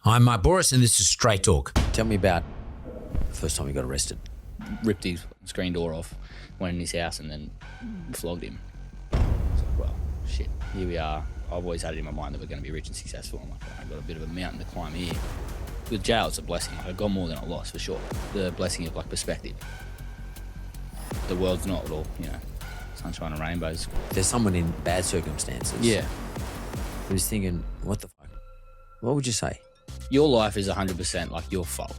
I'm Bouris and this is Straight Talk. Tell me about the first time you got arrested. Ripped his screen door off, went in his house and then flogged him. I was like, well, shit, here we are. I've always had it in my mind that we're going to be rich and successful. I'm like, I've got a bit of a mountain to climb here. With jail, it's a blessing. I got more than I lost, for sure. The blessing of, perspective. The world's not all, sunshine and rainbows. There's someone in bad circumstances. Yeah. Who's thinking, what the fuck? What would you say? Your life is 100% your fault.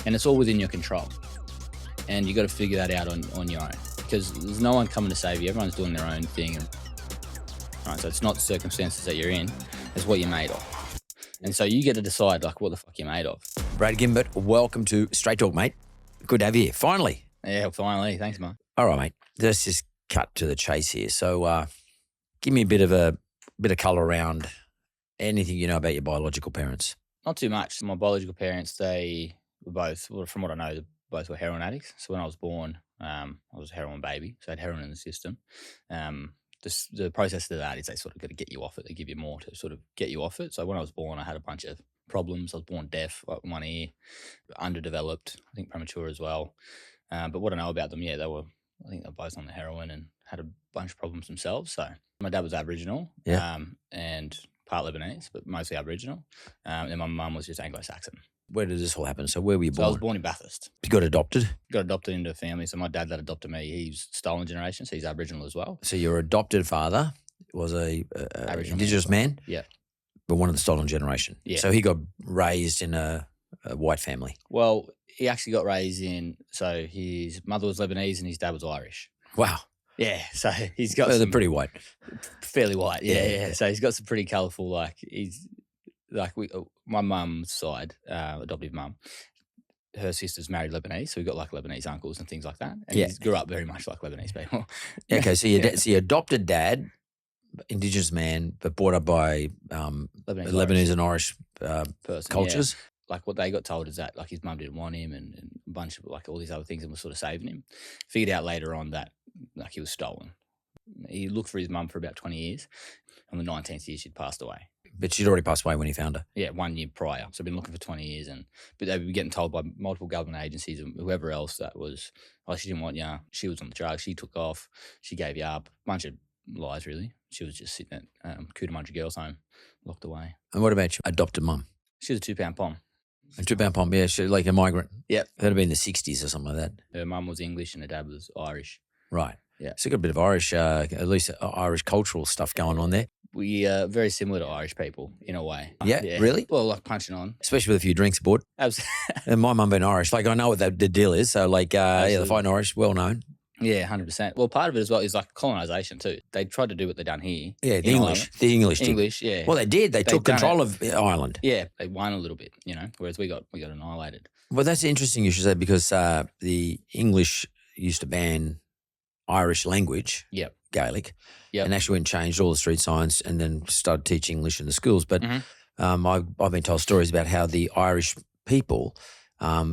And it's all within your control. And you got to figure that out on your own. Because there's no one coming to save you. Everyone's doing their own thing. Right, so it's not the circumstances that you're in, it's what you're made of. And so you get to decide what the fuck you're made of. Bradley Gimbert, welcome to Straight Talk, mate. Good to have you here. Finally. Yeah, finally. Thanks, mate. All right, mate. Let's just cut to the chase here. So give me a bit of colour around anything you know about your biological parents. Not too much. My biological parents, they were both, from what I know, they both were heroin addicts. So when I was born, I was a heroin baby, so I had heroin in the system. The process of that is they sort of got to get you off it. They give you more to sort of get you off it. So when I was born, I had a bunch of problems. I was born deaf, one ear, underdeveloped, I think premature as well. But what I know about them, I think they were both on the heroin and had a bunch of problems themselves. So my dad was Aboriginal, and part Lebanese, but mostly Aboriginal. And my mum was just Anglo-Saxon. Where did this all happen? So where were you born? So I was born in Bathurst. You got adopted? Got adopted into a family. So my dad that adopted me, he's stolen generation, so he's Aboriginal as well. So your adopted father was a Indigenous man? Yeah. But one of the stolen generation. Yeah. So he got raised in a white family. Well, he actually got raised in, so his mother was Lebanese and his dad was Irish. Wow. Yeah, so he's got they're pretty white. Fairly white, yeah. So he's got some pretty colourful, my mum's side, adoptive mum, her sister's married Lebanese, so we got Lebanese uncles and things like that. And he grew up very much like Lebanese people. Okay, so your adopted dad, Indigenous man, but brought up by Lebanese and Irish person, cultures. Yeah. What they got told is that his mum didn't want him and a bunch of all these other things and was sort of saving him. Figured out later on that he was stolen. He looked for his mum for about 20 years. On the 19th year, she'd passed away. But she'd already passed away when he found her. Yeah, 1 year prior. So I've been looking for 20 years. But they were getting told by multiple government agencies and whoever else that was, she didn't want you. She was on the drugs. She took off. She gave you up. A bunch of lies, really. She was just sitting at Cootamundra Girls' Home, locked away. And what about your adopted mum? She was a 2-pound pom. A 2-pound pom, yeah. She like a migrant. Yep. That'd have been the 60s or something like that. Her mum was English and her dad was Irish. Right. Yeah. So you got a bit of Irish, at least Irish cultural stuff going on there. We are very similar to Irish people in a way. Yeah, really? Well, punching on. Especially with a few drinks aboard. Absolutely. And my mum being Irish. I know what the deal is. So the fighting Irish, well known. Yeah, 100%. Well, part of it as well is colonisation too. They tried to do what they done here. Yeah, the English did. English, yeah. Well, they did. They took control of Ireland. Yeah, they won a little bit, whereas we got annihilated. Well, that's interesting you should say because the English used to ban Irish language, Gaelic, and actually went and changed all the street signs and then started teaching English in the schools. But I've been told stories about how the Irish people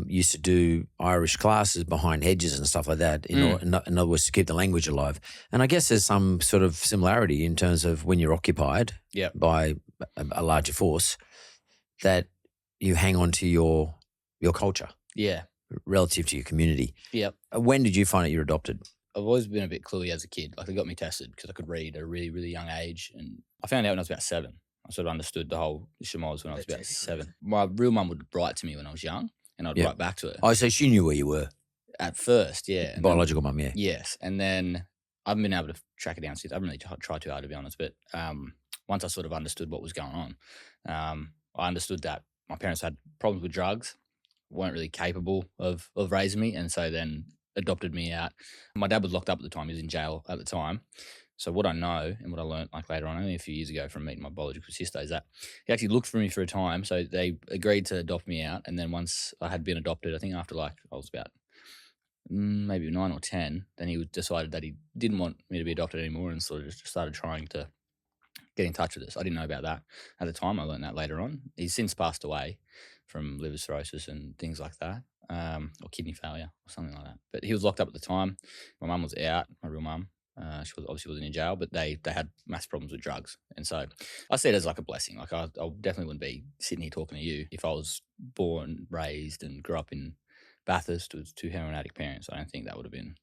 used to do Irish classes behind hedges and stuff like that in other words, to keep the language alive. And I guess there's some sort of similarity in terms of when you're occupied by a larger force that you hang on to your culture relative to your community. Yep. When did you find out you're adopted? I've always been a bit cluey as a kid. They got me tested because I could read at a really, really young age. And I found out when I was about 7. I sort of understood the whole shemaz when I was about 7. My real mum would write to me when I was young and I'd write back to her. Oh, so she knew where you were? At first, yeah. Biological mum, yeah. Yes. And then I haven't been able to track it down since. I haven't really tried too hard, to be honest. But once I sort of understood what was going on, I understood that my parents had problems with drugs, weren't really capable of raising me. And so then adopted me out. My dad was locked up at the time. He was in jail at the time. So what I know and what I learned later on, only a few years ago from meeting my biological sister, is that he actually looked for me for a time. So they agreed to adopt me out. And then once I had been adopted, I think after I was about maybe 9 or 10, then he decided that he didn't want me to be adopted anymore and sort of just started trying to get in touch with us. I didn't know about that at the time. I learned that later on. He's since passed away from liver cirrhosis and things like that. Or kidney failure or something like that. But he was locked up at the time. My mum was out, my real mum. She obviously wasn't in jail, but they had massive problems with drugs. And so I see it as like a blessing. Like I definitely wouldn't be sitting here talking to you if I was born, raised and grew up in Bathurst with two heroin addict parents. I don't think that would have been.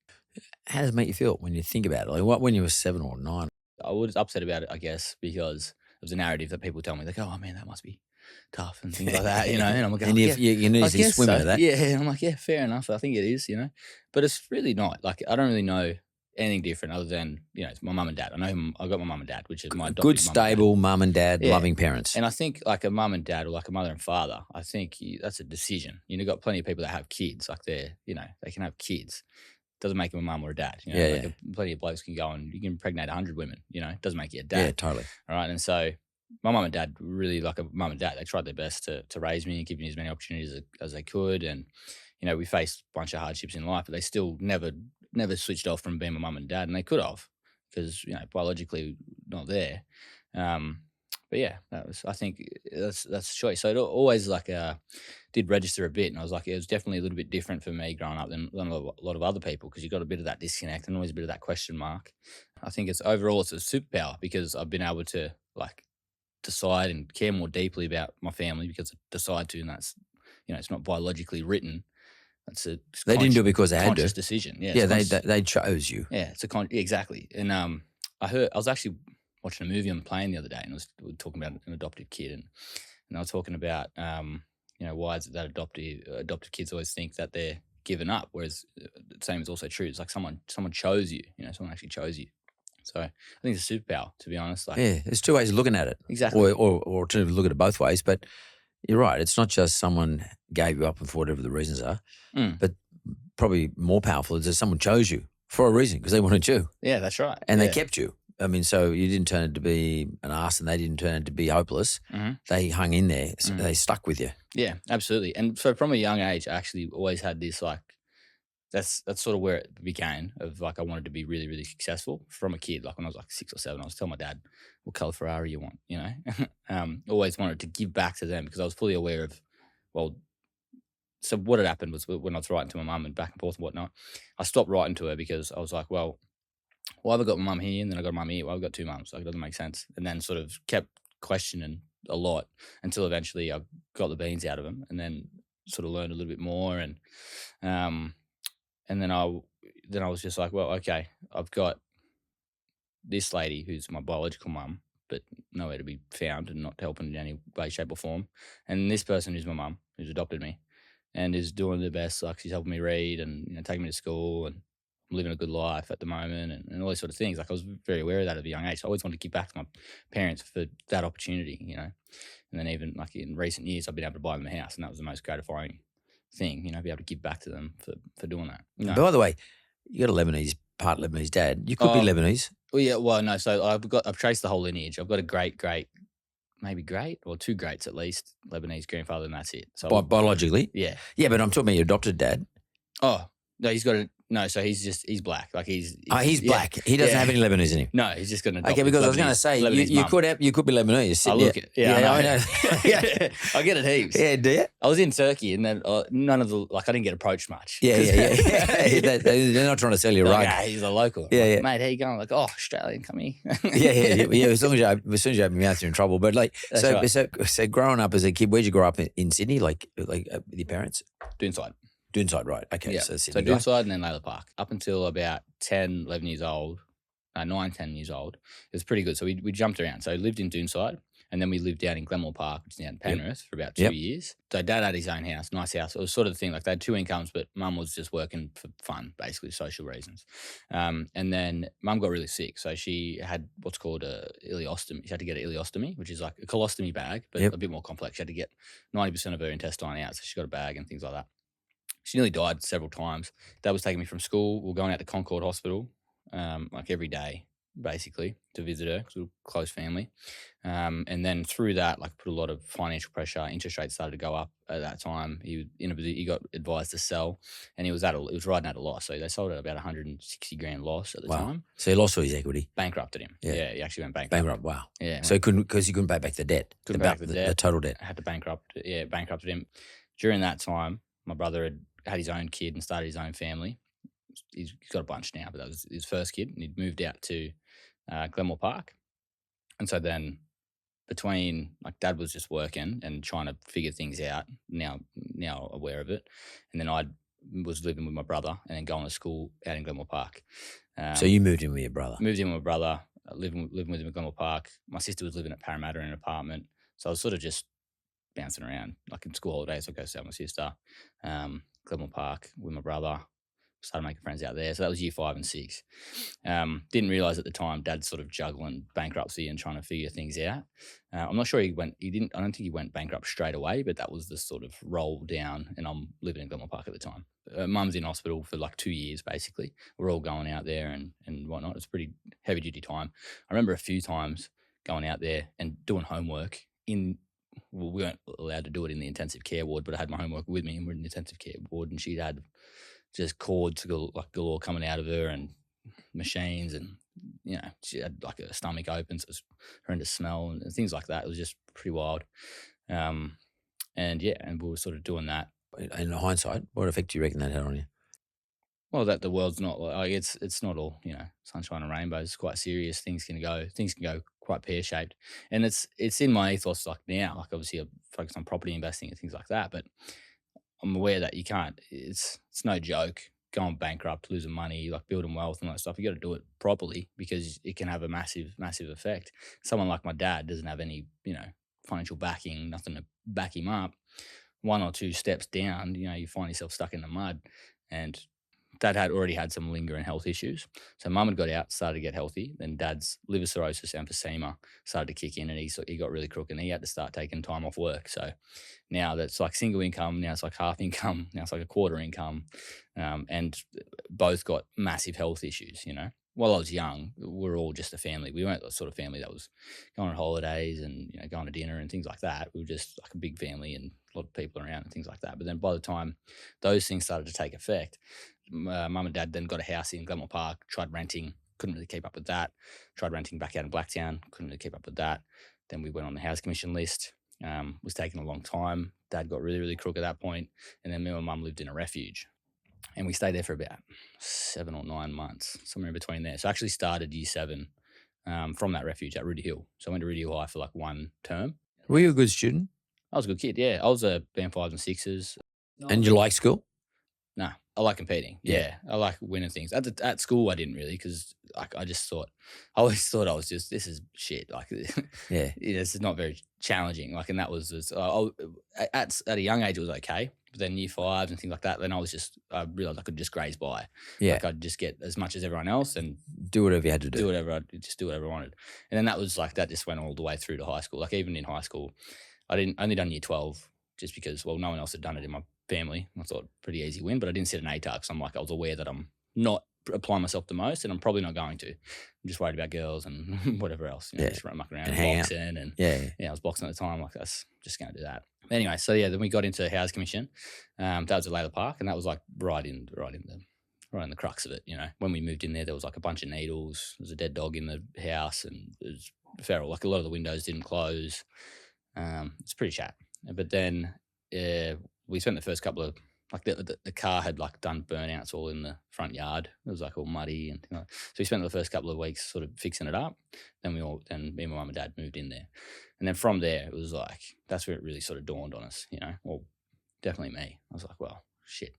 How does it make you feel when you think about it? Like what, when you were 7 or 9? I was upset about it, I guess, because it was a narrative that people tell me, like, oh man, that must be tough and things like that, And I'm like, and you need to swim into that. Yeah, and I'm like, yeah, fair enough. I think it is, but it's really not. Like, I don't really know anything different other than, it's my mum and dad. I know I got my mum and dad, which is my adopted good, stable mum and dad, loving parents. And I think like a mum and dad or like a mother and father, I think that's a decision. Got plenty of people that have kids, like they can have kids. Doesn't make them a mum or a dad. Plenty of blokes can go and you can impregnate 100 women. It doesn't make you a dad. Yeah, totally. All right, and so my mum and dad really like a mum and dad. They tried their best to raise me and give me as many opportunities as they could. And we faced a bunch of hardships in life, but they still never switched off from being my mum and dad, and they could have because biologically not there. But yeah, I think that's a choice. So it always did register a bit, and I was like, it was definitely a little bit different for me growing up than a lot of other people because you got a bit of that disconnect and always a bit of that question mark. I think it's a superpower because I've been able to decide and care more deeply about my family because I decide to, and that's it's not biologically written. They didn't do it because they had to. Conscious decision. Yeah, yeah, they chose you. Yeah, it's exactly. And I was actually watching a movie on the plane the other day, and we were talking about an adoptive kid, and I was talking about why is it that adoptive kids always think that they're given up, whereas the same is also true. It's like someone chose you. Someone actually chose you. So I think it's a superpower, to be honest. There's two ways of looking at it. Exactly. Or to look at it both ways. But you're right. It's not just someone gave you up for whatever the reasons are, but probably more powerful is that someone chose you for a reason because they wanted you. Yeah, that's right. And they kept you. I mean, so you didn't turn out to be an arse and they didn't turn out to be hopeless. Mm-hmm. They hung in there. So they stuck with you. Yeah, absolutely. And so from a young age, I actually always had this that's sort of where it began of I wanted to be really, really successful from a kid. Like when I was 6 or 7, I was telling my dad what color Ferrari you want, always wanted to give back to them because I was fully aware of, so what had happened was when I was writing to my mum and back and forth and whatnot, I stopped writing to her because I was like, well, why have I got my mum here and then I got my mum here? Well, I've got two mums. It doesn't make sense. And then sort of kept questioning a lot until eventually I got the beans out of them and then sort of learned a little bit more. And then I was just like, well, okay, I've got this lady who's my biological mum, but nowhere to be found and not helping in any way, shape or form. And this person who's my mum, who's adopted me and is doing the best. She's helping me read and taking me to school and I'm living a good life at the moment and all those sort of things. I was very aware of that at a young age. So I always wanted to give back to my parents for that opportunity, And then even in recent years, I've been able to buy them a house and that was the most gratifying thing, be able to give back to them for doing that. By the way, you got a part Lebanese dad. You could be Lebanese. Well, yeah, well, no. So I've traced the whole lineage. I've got a great, maybe great or two greats at least, Lebanese grandfather, and that's it. So biologically, yeah, but I'm talking about your adopted dad. Oh no, so he's black. He's black. He doesn't have any Lebanese in him. No, he's just going to. Okay, because I was going to say you could be Lebanese. I look it. Yeah, I know. Yeah, I get it heaps. Yeah, do you? I was in Turkey and then none of the I didn't get approached much. Yeah. They're not trying to sell you a rug. Yeah, he's a local. Yeah. Mate, how you going? Australian, come here. yeah. As soon as you open your mouth, you're in trouble. But so growing up as a kid, where'd you grow up in Sydney? With your parents? Doonside, right. Okay, yeah. So Sydney. So Doonside and then Layla Park. Up until about 10, 11 years old, 9, 10 years old, it was pretty good. So we jumped around. So I lived in Doonside and then we lived down in Glenmore Park, which is down in Penrith for about 2 years. So Dad had his own house, nice house. It was sort of the thing, they had two incomes, but Mum was just working for fun, basically social reasons. And then Mum got really sick. So she had what's called a ileostomy. She had to get an ileostomy, which is like a colostomy bag, but a bit more complex. She had to get 90% of her intestine out. So she got a bag and things like that. She nearly died several times. Dad was taking me from school. We were going out to Concord Hospital, every day, basically, to visit her because we were a close family. And then through that, put a lot of financial pressure. Interest rates started to go up at that time. He got advised to sell, and he was riding at a loss. So they sold at about 160 grand loss at the time. So he lost all his equity. Bankrupted him. Yeah, he actually went bankrupt. Bankrupt. Wow. Yeah. So he couldn't pay back the debt. Couldn't pay back the debt. The total debt. Had to bankrupted him. During that time, my brother had his own kid and started his own family. he's got a bunch now, but that was his first kid, and he'd moved out to Glenmore Park. And so then between, like, Dad was just working and trying to figure things out, now aware of it, and then I was living with my brother and then going to school out in Glenmore Park. So you moved in with your brother? Moved in with my brother, living with him in Glenmore Park. My sister was living at Parramatta in an apartment, so I was sort of just bouncing around. Like in school holidays, I'd go stay with my sister, Glenmore Park with my brother. Started making friends out there. So that was year 5 and 6. Didn't realise at the time Dad's sort of juggling bankruptcy and trying to figure things out. I'm not sure I don't think he went bankrupt straight away, but that was the sort of roll down, and I'm living in Glenmore Park at the time. Mum's in hospital for like 2 years, basically. We're all going out there and whatnot. It's a pretty heavy duty time. I remember a few times going out there and doing homework we weren't allowed to do it in the intensive care ward, but I had my homework with me, and we're in the intensive care ward, and she'd had just cords galore coming out of her and machines, and she had like a stomach open, so it was horrendous smell and things like that. It was just pretty wild. And we were sort of doing that. In hindsight, what effect do you reckon that had on you? Well, that the world's not like it's not all sunshine and rainbows. It's quite serious. Things can go quite pear shaped, and it's in my ethos like now. Like obviously, I focus on property investing and things like that, but I'm aware that you can't. It's no joke going bankrupt, losing money, like building wealth and all that stuff. You got to do it properly because it can have a massive effect. Someone like my dad doesn't have any financial backing, nothing to back him up. 1 or 2 steps down, you find yourself stuck in the mud. And Dad had already had some lingering health issues. So Mum had got out, started to get healthy. Then Dad's liver cirrhosis, emphysema started to kick in, and he got really crook, and he had to start taking time off work. So now that's like single income. Now it's like half income. Now it's like a quarter income. And both got massive health issues, While I was young, we were all just a family. We weren't the sort of family that was going on holidays and going to dinner and things like that. We were just like a big family and a lot of people around and things like that. But then by the time those things started to take effect, Mum and Dad then got a house in Glenmore Park, tried renting, couldn't really keep up with that. Tried renting back out in Blacktown, couldn't really keep up with that. Then we went on the House Commission list. Was taking a long time. Dad got really, really crook at that point. And then me and my mum lived in a refuge. And we stayed there for about 7 or 9 months, somewhere in between there. So I actually started year 7 from that refuge at Rudy Hill. So I went to Rudy Hill High for like 1 term. Were you a good student? I was a good kid, yeah. I was a band 5s and 6s. And you like school? No, I like competing. Yeah. I like winning things. At school, I didn't really, because like I always thought I was just, this is shit. Like, this is not very challenging. Like, and that was at a young age, it was okay. But then year 5s and things like that, then I realized I could just graze by. Yeah. Like I'd just get as much as everyone else and do whatever you had to do. Do whatever I wanted. And then that just went all the way through to high school. Like even in high school, I only done year 12 just because, well, no one else had done it in my family. I thought pretty easy win, but I didn't sit an ATAR because I was aware that I'm not applying myself the most, and I'm probably not going to. I'm just worried about girls and whatever else. Just mucking around and boxing. And I was boxing at the time. Like that's just going to do that. Anyway, so then we got into House Commission. That was at Layla Park, and that was like right in the crux of it. When we moved in there was like a bunch of needles. There was a dead dog in the house, and it was feral. Like a lot of the windows didn't close. It's pretty chat. But then we spent the first couple of, like the car had like done burnouts all in the front yard. It was like all muddy and things like that. So we spent the first couple of weeks sort of fixing it up. Then me and my mum and dad moved in there. And then from there, it was like, that's where it really sort of dawned on us, well, definitely me. I was like, well, shit,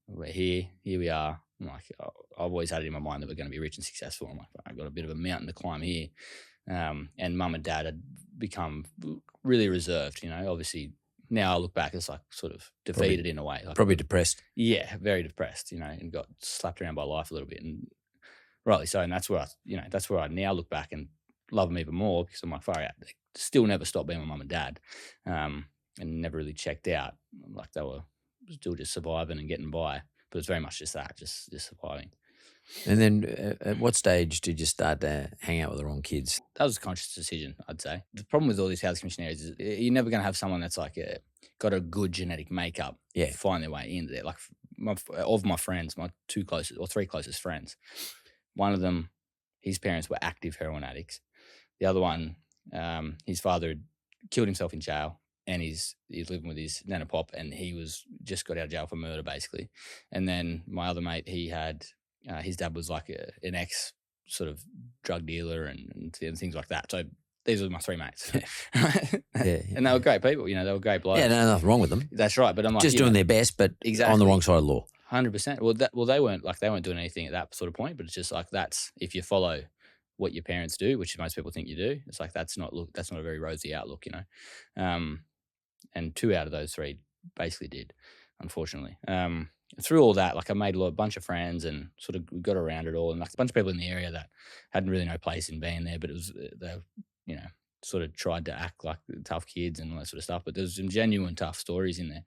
we're here we are. I'm like, I've always had it in my mind that we're going to be rich and successful. I'm like, I've got a bit of a mountain to climb here. And mum and dad had become really reserved, obviously. Now I look back, it's like sort of defeated in a way. Like, probably depressed. Yeah, very depressed, and got slapped around by life a little bit. And rightly so. And that's where I now look back and love them even more, because I'm like, far out. They still never stopped being my mum and dad, and never really checked out. Like they were still just surviving and getting by. But it's very much just that, just surviving. And then at what stage did you start to hang out with the wrong kids? That was a conscious decision, I'd say. The problem with all these House Commission areas is you're never going to have someone that's like got a good genetic makeup find their way in there. Like of my friends, my 3 closest friends, one of them, his parents were active heroin addicts. The other one, his father had killed himself in jail, and he's living with his nana pop, and he was just got out of jail for murder basically. And then my other mate, he had his dad was like an ex sort of drug dealer and things like that. So these were my three mates, and they were great people. They were great blokes. Yeah, no, nothing wrong with them. That's right. But I'm like, just doing their best, but on the wrong side of the law. 100%. Well, they weren't doing anything at that sort of point, but it's just like that's if you follow what your parents do, which most people think you do. It's like that's not a very rosy outlook, and 2 out of those 3 basically did, unfortunately. Through all that, like I made a bunch of friends and sort of got around it all, and like a bunch of people in the area that hadn't really no place in being there, but it was they, sort of tried to act like tough kids and all that sort of stuff. But there's some genuine tough stories in there.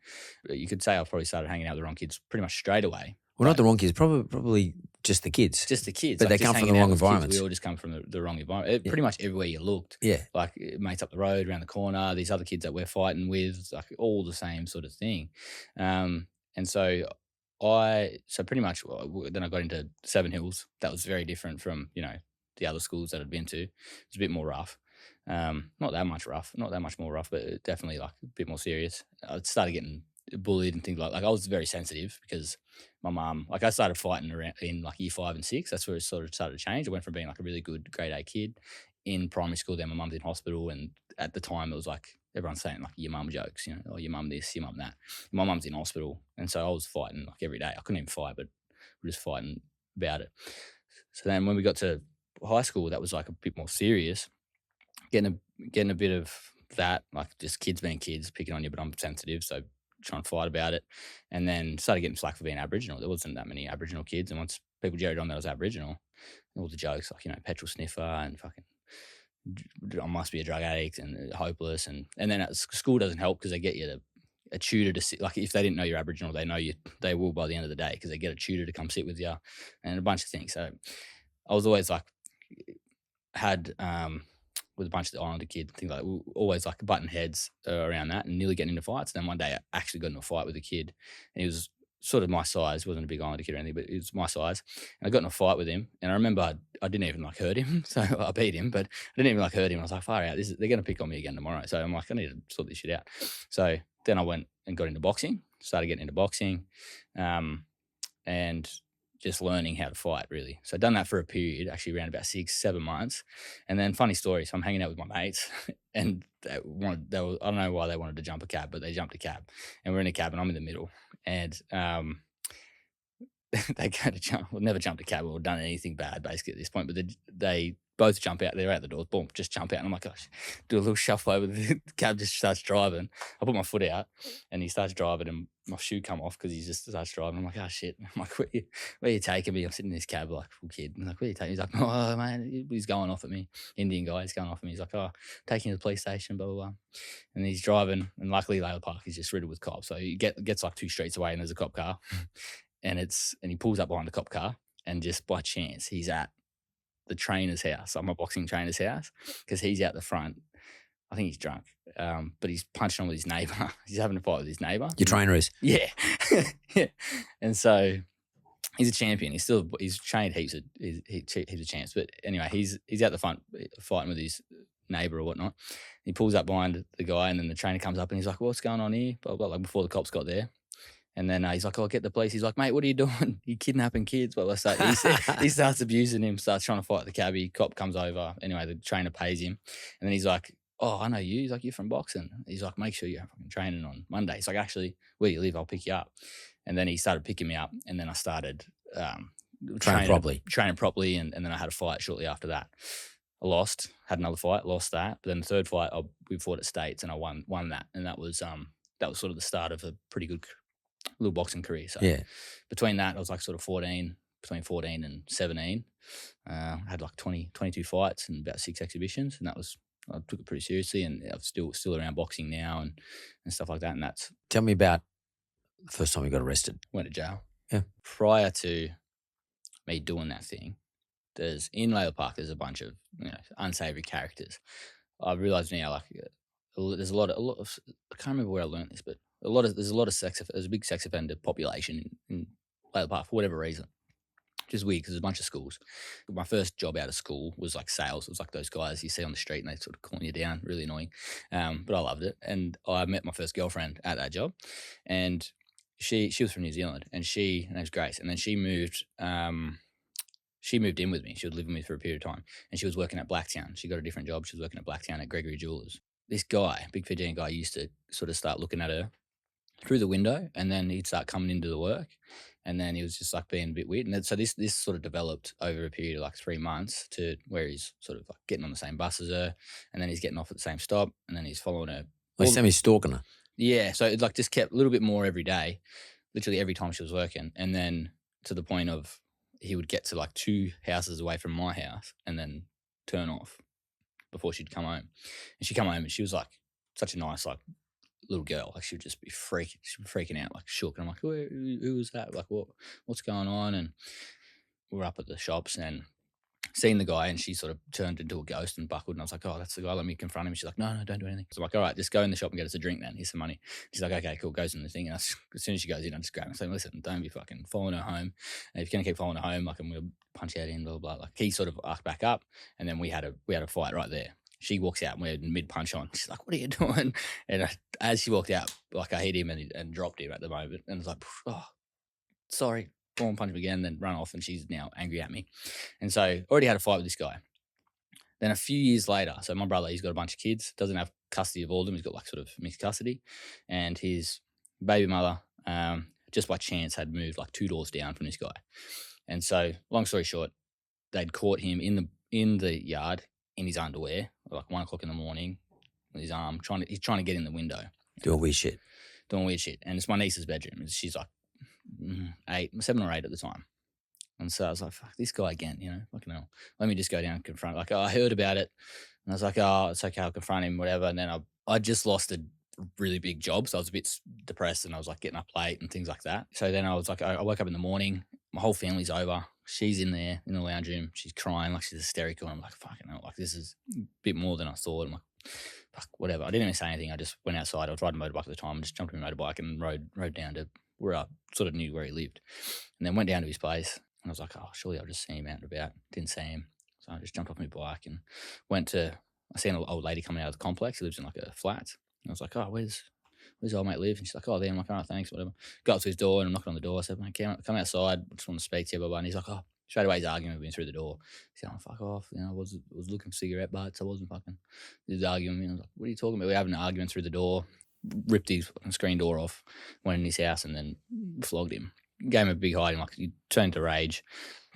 You could say I probably started hanging out with the wrong kids pretty much straight away. Well, not the wrong kids, probably just the kids. Just the kids. But like they come from the wrong environments. We all just come from the wrong environment. Pretty much everywhere you looked. Yeah. Like mates up the road, around the corner, these other kids that we're fighting with, like all the same sort of thing. And so pretty much then I got into Seven Hills. That was very different from, the other schools that I'd been to. It was a bit more rough. Not that much more rough, but definitely like a bit more serious. I started getting bullied and things like I was very sensitive because my mum, like I started fighting around in like year 5 and 6. That's where it sort of started to change. I went from being like a really good grade A kid in primary school. Then my mum's in hospital, and at the time it was like everyone's saying like your mum jokes, oh your mum this, your mum that. My mum's in hospital, and so I was fighting like every day. I couldn't even fight, but we were just fighting about it. So then when we got to high school, that was like a bit more serious. Getting a bit of that, like just kids being kids, picking on you, but I'm sensitive, so trying to fight about it. And then started getting slack for being Aboriginal. There wasn't that many Aboriginal kids, and once people jerried on that I was Aboriginal, all the jokes like petrol sniffer and fucking I must be a drug addict and hopeless, and then at school doesn't help because they get you a tutor to sit. Like if they didn't know you're Aboriginal, they know you. They will by the end of the day because they get a tutor to come sit with you, and a bunch of things. So I was always like had with a bunch of the Islander kids, things like that, always like button heads around that and nearly getting into fights. And then one day I actually got into a fight with a kid, and he was sort of my size, wasn't a big Islander kid or anything, but he was my size. And I got in a fight with him, and I remember I didn't even like hurt him, so I beat him, but I didn't even like hurt him. I was like, far out, they're going to pick on me again tomorrow. So I'm like, I need to sort this shit out. So then I went and got into boxing, started getting into boxing, and just learning how to fight, really. So I'd done that for a period, actually around about 6-7 months. And then funny story, so I'm hanging out with my mates, and I don't know why they wanted to jump a cab, but they jumped a cab. And we're in a cab, and I'm in the middle. And they go to jump. Well, never jumped a cab or done anything bad, basically, at this point. But they both jump out. They're out the doors. Boom, just jump out. And I'm like, gosh, do a little shuffle over. The cab just starts driving. I put my foot out, and he starts driving, and my shoe come off because he just starts driving. I'm like, oh, shit. I'm like, where are you taking me? I'm sitting in this cab like full kid. I'm like, where are you taking me? He's like, oh, man, he's going off at me. Indian guy, he's going off at me. He's like, oh, taking you to the police station, blah, blah, blah. And he's driving, and luckily Layla Park is just riddled with cops. So he gets like 2 streets away, and there's a cop car. And he pulls up behind the cop car, and just by chance, he's at the trainer's house, like my boxing trainer's house, because he's out the front. I think he's drunk, but he's punching on with his neighbour. He's having a fight with his neighbour. Your trainer is? Yeah. Yeah. And so he's a champion. He's trained heaps of champs. But anyway, he's out the front fighting with his neighbour or whatnot. He pulls up behind the guy, and then the trainer comes up, and he's like, what's going on here? Blah, blah, like before the cops got there. And then he's like, oh, get the police. He's like, mate, what are you doing? You kidnapping kids? Well, he starts abusing him, starts trying to fight the cabbie. Cop comes over. Anyway, the trainer pays him. And then he's like, oh, I know you. He's like, you're from boxing. He's like, make sure you're fucking training on Monday. He's like, actually, where you live, I'll pick you up. And then he started picking me up. And then I started training properly. And then I had a fight shortly after that. I lost, had another fight, lost that. But then the third fight, we fought at States, and I won that. And that was sort of the start of a pretty good little boxing career. So yeah, between that, I was like sort of between 14 and 17. I had like 22 fights and about 6 exhibitions, and I took it pretty seriously, and I'm still around boxing now and stuff like that. And that's. Tell me about the first time you got arrested. Went to jail. Yeah. Prior to me doing that thing, in Layla Park, there's a bunch of unsavory characters. I've realised now, like, there's a lot of I can't remember where I learned this, but there's a big sex offender population in Layla Park for whatever reason. which is weird because there's a bunch of schools. My first job out of school was like sales. It was like those guys you see on the street and they sort of calling you down, really annoying. But I loved it. And I met my first girlfriend at that job, and she was from New Zealand, and her name's Grace, and then she moved in with me. She would live with me for a period of time, and she was working at Blacktown. She got a different job. She was working at Blacktown at Gregory Jewelers. This guy, big Fijian guy, used to sort of start looking at her through the window, and then he'd start coming into the work, and then he was just like being a bit weird. And then, so this sort of developed over a period of like 3 months to where he's sort of like getting on the same bus as her, and then he's getting off at the same stop, and then he's following her. Like he's stalking her. Yeah, so it like just kept a little bit more every day, literally every time she was working, and then to the point of he would get to like 2 houses away from my house and then turn off before she'd come home. And she'd come home and she was like such a nice like little girl. Like she would just be freaking out, like shook. And I'm like, who was that? Like what's going on? And we're up at the shops and seen the guy, and she sort of turned into a ghost and buckled. And I was like, oh, that's the guy. Let me confront him. She's like, no, don't do anything. So I'm like, all right, just go in the shop and get us a drink then. Here's some money. She's like, okay, cool. Goes in the thing. And as soon as she goes in, I just grab him and say, listen, don't be fucking following her home. And if you're going to keep following her home, like, I'm going to punch you out in, blah, blah, blah. Like, he sort of arced back up, and then we had a fight right there. She walks out and we're mid-punch on. She's like, what are you doing? And as she walked out, like, I hit him and dropped him at the moment. And I was like, oh, sorry. Go and punch him again, then run off, and she's now angry at me. And so already had a fight with this guy. Then a few years later, so my brother, he's got a bunch of kids, doesn't have custody of all of them. He's got like sort of mixed custody. And his baby mother, just by chance, had moved like 2 doors down from this guy. And so long story short, they'd caught him in the yard in his underwear, like 1 o'clock in the morning, with his arm, he's trying to get in the window. Doing weird shit. And it's my niece's bedroom. She's like 7 or 8 at the time. And so I was like, fuck, this guy again, fucking hell. Let me just go down and confront. Like, I heard about it. And I was like, oh, it's okay, I'll confront him, whatever. And then I just lost a really big job. So I was a bit depressed, and I was like getting up late and things like that. So then I was like, I woke up in the morning. My whole family's over. She's in there in the lounge room. She's crying, like she's hysterical. And I'm like, fucking hell, like this is a bit more than I thought. I'm like, fuck, whatever. I didn't even say anything. I just went outside. I was riding a motorbike at the time and just jumped on my motorbike and rode down to where I sort of knew where he lived. And then went down to his place. And I was like, oh, surely I'll just see him out and about. Didn't see him. So I just jumped off my bike and I seen an old lady coming out of the complex. She lives in like a flat. And I was like, oh, where's old mate live? And she's like, oh, there. I'm like, all right, thanks, whatever. Got up to his door and I'm knocking on the door. I said, mate, come outside. I just want to speak to you, blah, blah. And he's like, oh, straight away he's arguing with me through the door. He said, oh, fuck off. I was looking for cigarette butts. I wasn't fucking. He was arguing with me. I was like, what are you talking about? We were having an argument through the door. Ripped his screen door off, went in his house and then flogged him. Gave him a big hiding, like he turned to rage,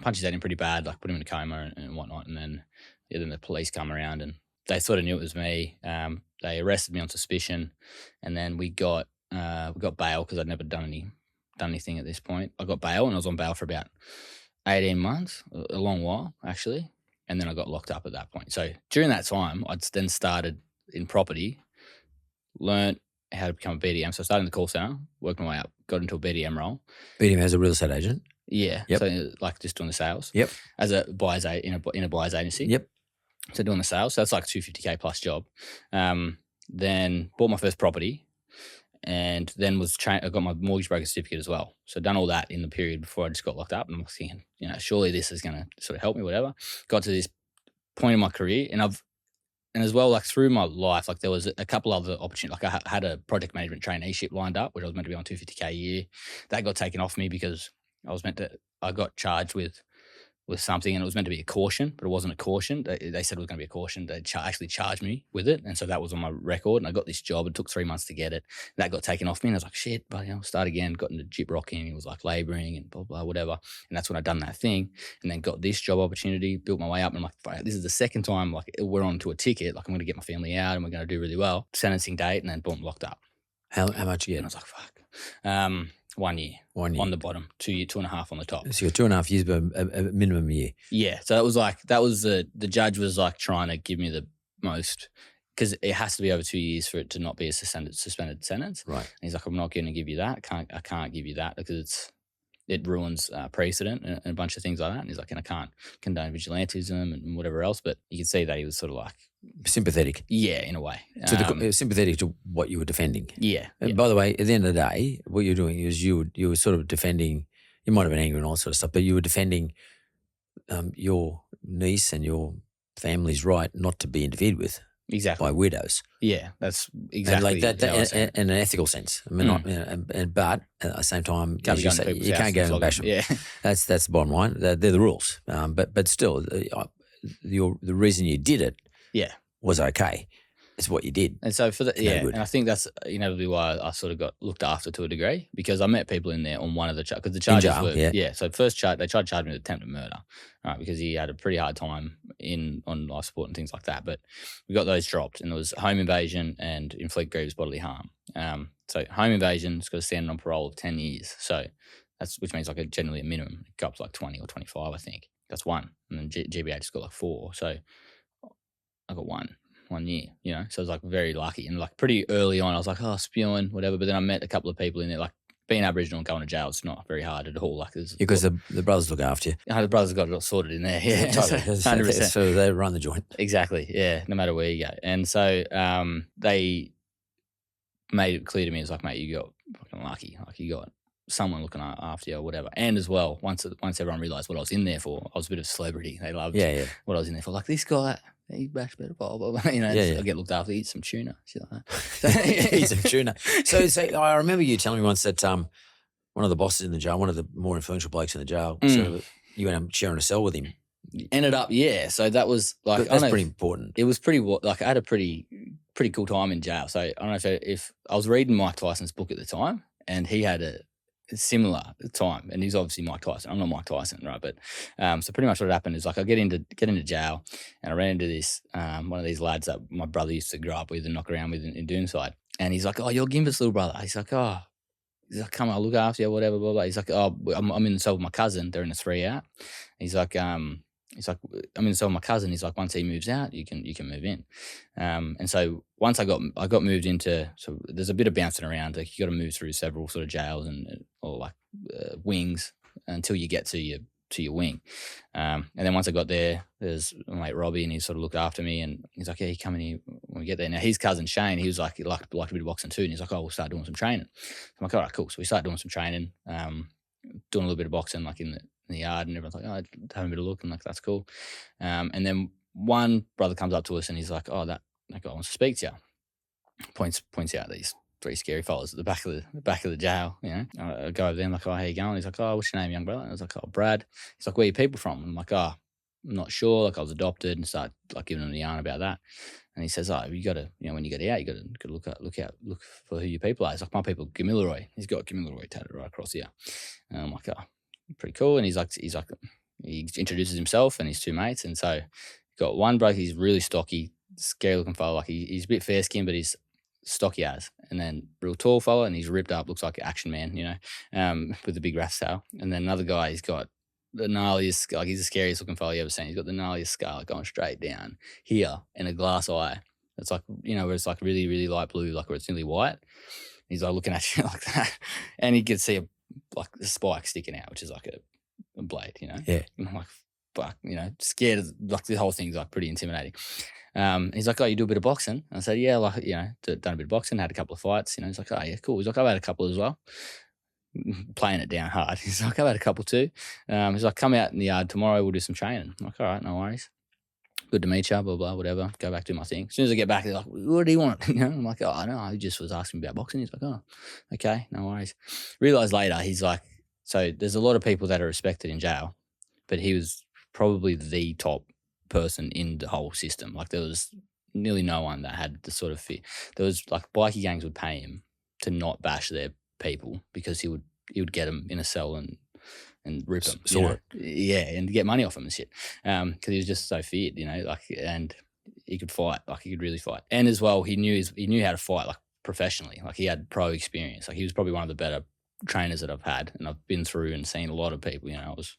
punched at him pretty bad, like put him in a coma and whatnot. And then the police come around and they sort of knew it was me. They arrested me on suspicion, and then we got bail because I'd never done anything at this point. I got bail and I was on bail for about 18 months, a long while actually. And then I got locked up at that point. So during that time, I'd then started in property, learned how to become a BDM. So I started in the call center, worked my way up, got into a BDM role. BDM as a real estate agent? Yeah. Yep. So like just doing the sales. Yep. As a buyer's in a buyer's agency. Yep. So doing the sales. So that's like $250K plus job. Then bought my first property, and then I got my mortgage broker certificate as well. So done all that in the period before I just got locked up, and I'm thinking, surely this is going to sort of help me, whatever. Got to this point in my career, and as well, like through my life, like there was a couple other opportunities. Like I had a project management traineeship lined up, which I was meant to be on $250K a year. That got taken off me because I got charged with something, and it was meant to be a caution, but it wasn't a caution. They said it was going to be a caution. They actually charged me with it. And so that was on my record, and I got this job. It took 3 months to get it. That got taken off me, and I was like, shit, but I'll start again. Got into jip rocking. It was like laboring and blah, blah, whatever. And that's when I done that thing, and then got this job opportunity, built my way up. And I'm like, this is the second time, like we're on to a ticket. Like I'm going to get my family out and we're going to do really well. Sentencing date, and then boom, locked up. How much you get? And I was like, fuck. 1 year. 1 year. On the bottom, 2 year, 2.5 on the top. So you got 2.5 years, but a minimum year. Yeah. So that was the judge was like trying to give me the most, because it has to be over 2 years for it to not be a suspended sentence. Right. And he's like, I'm not going to give you that. I can't give you that because it ruins precedent and a bunch of things like that. And he's like, and I can't condone vigilantism and whatever else. But you could see that he was sort of like sympathetic. Yeah, in a way. Sympathetic to what you were defending. Yeah. And by the way, at the end of the day, what you're doing is you were sort of defending You might have been angry and all that sort of stuff, but you were defending your niece and your family's right not to be interfered with. Exactly. By widows. Yeah, that's exactly. And like that, in an ethical sense. I mean, not, but at the same time, as you say, you can't go and bash them. Yeah, that's the bottom line. They're the rules. But still, the reason you did it, was okay. It's what you did. And so for and I think that's inevitably why I sort of got looked after to a degree, because I met people in there on one of the because the charges were So first charge, they tried to charge me with attempted murder, right? Because he had a pretty hard time on life support and things like that. But we got those dropped, and it was home invasion and inflict grievous bodily harm. So home invasion's got a standing on parole of 10 years. So which means like generally a minimum. It got up to like 20 or 25, I think. That's one, and then GBA just got like 4. So I got 1 year, so I was like very lucky, and like pretty early on I was like, oh, spewing, whatever. But then I met a couple of people in there, like being Aboriginal and going to jail, it's not very hard at all. Like because the brothers look after you. The brothers got it all sorted in there. Yeah, totally. 100%. So they run the joint. Exactly. Yeah, no matter where you go. And so they made it clear to me, it's like, mate, you got fucking lucky. Like you got someone looking after you or whatever. And as well, once everyone realised what I was in there for, I was a bit of a celebrity. They loved what I was in there for. Like this guy, he bashed better, blah, blah, blah. I get looked after, eat some tuna, shit like that. Eat some tuna. So I remember you telling me once that one of the bosses in the jail, one of the more influential blokes in the jail, so you went and sharing a cell with him. Ended up, so that was like that's pretty important. It was pretty like I had a pretty cool time in jail. So I don't know if I was reading Mike Tyson's book at the time, and he had a similar time, and he's obviously Mike Tyson. I'm not Mike Tyson, right? But so pretty much what happened is like I get into jail, and I ran into this one of these lads that my brother used to grow up with and knock around with in Doonside, and he's like, "Oh, you're Gimbert's little brother." He's like, "Come on, I'll look after you, whatever, blah blah." He's like, "Oh, I'm in the cell with my cousin. They're in a 3 out." He's like, I'm in the cell with my cousin. He's like, once he moves out, you can move in. And so once I got moved into, so there's a bit of bouncing around. Like you got to move through several sort of jails or like wings until you get to your wing. And then once I got there, there's my mate Robbie, and he sort of looked after me, and he's like, "Yeah, you come in here when we get there." Now his cousin Shane, he was like, he liked a bit of boxing too, and he's like, "Oh, we'll start doing some training." I'm like, "All right, cool." So we started doing some training, doing a little bit of boxing, like in the yard, and everyone's like, "Oh, having a bit of look," and like, that's cool. And then one brother comes up to us, and he's like, "Oh, that guy wants to speak to you." Points out these 3 scary fellas at the back of the jail. I go over there, I'm like, "Oh, how you going?" He's like, "Oh, what's your name, young brother?" And I was like, "Oh, Brad." He's like, "Where are you people from?" I'm like, "Oh, I'm not sure. Like I was adopted," and start like giving him the yarn about that. And he says, "Oh, you got to, when you get out, you got to look for who your people are." He's like, "My people, Gamilaroi." He's got Gamilaroi tattooed right across here. And I'm like, "Oh, pretty cool." And he introduces himself and his 2 mates. And so got one bloke, he's really stocky, scary looking fella. Like he's a bit fair skinned, but he's stocky as. And then real tall fella, and he's ripped up, looks like an action man, with a big rat tail. And then another guy, he's got the gnarliest, like he's the scariest looking fella you ever seen. He's got the gnarliest scar going straight down here and a glass eye. It's like, where it's like really, really light blue, like where it's nearly white. He's like looking at you like that. And he could see a spike sticking out, which is like a blade, Yeah. And I'm like, fuck, scared of, like the whole thing's like pretty intimidating. He's like, "Oh, you do a bit of boxing?" I said, "Yeah, like, done a bit of boxing, had a couple of fights." He's like, "Oh, yeah, cool." He's like, "I've had a couple as well." Playing it down hard. He's like, "I've had a couple too." He's like, "Come out in the yard tomorrow, we'll do some training." I'm like, "All right, no worries. Good to meet you, blah, blah, whatever." Go back, do my thing. As soon as I get back, they're like, "What do you want?" I'm like, "Oh, no, he just was asking me about boxing." He's like, "Oh, okay, no worries." Realised later, he's like, so there's a lot of people that are respected in jail, but he was probably the top person in the whole system. Like there was nearly no one that had the sort of fit. There was like bikie gangs would pay him to not bash their people because he would get them in a cell and rip them. Yeah, and get money off them and shit. Because he was just so feared, and he could fight, like he could really fight. And as well, he knew how to fight like professionally. Like he had pro experience. Like he was probably one of the better trainers that I've had, and I've been through and seen a lot of people.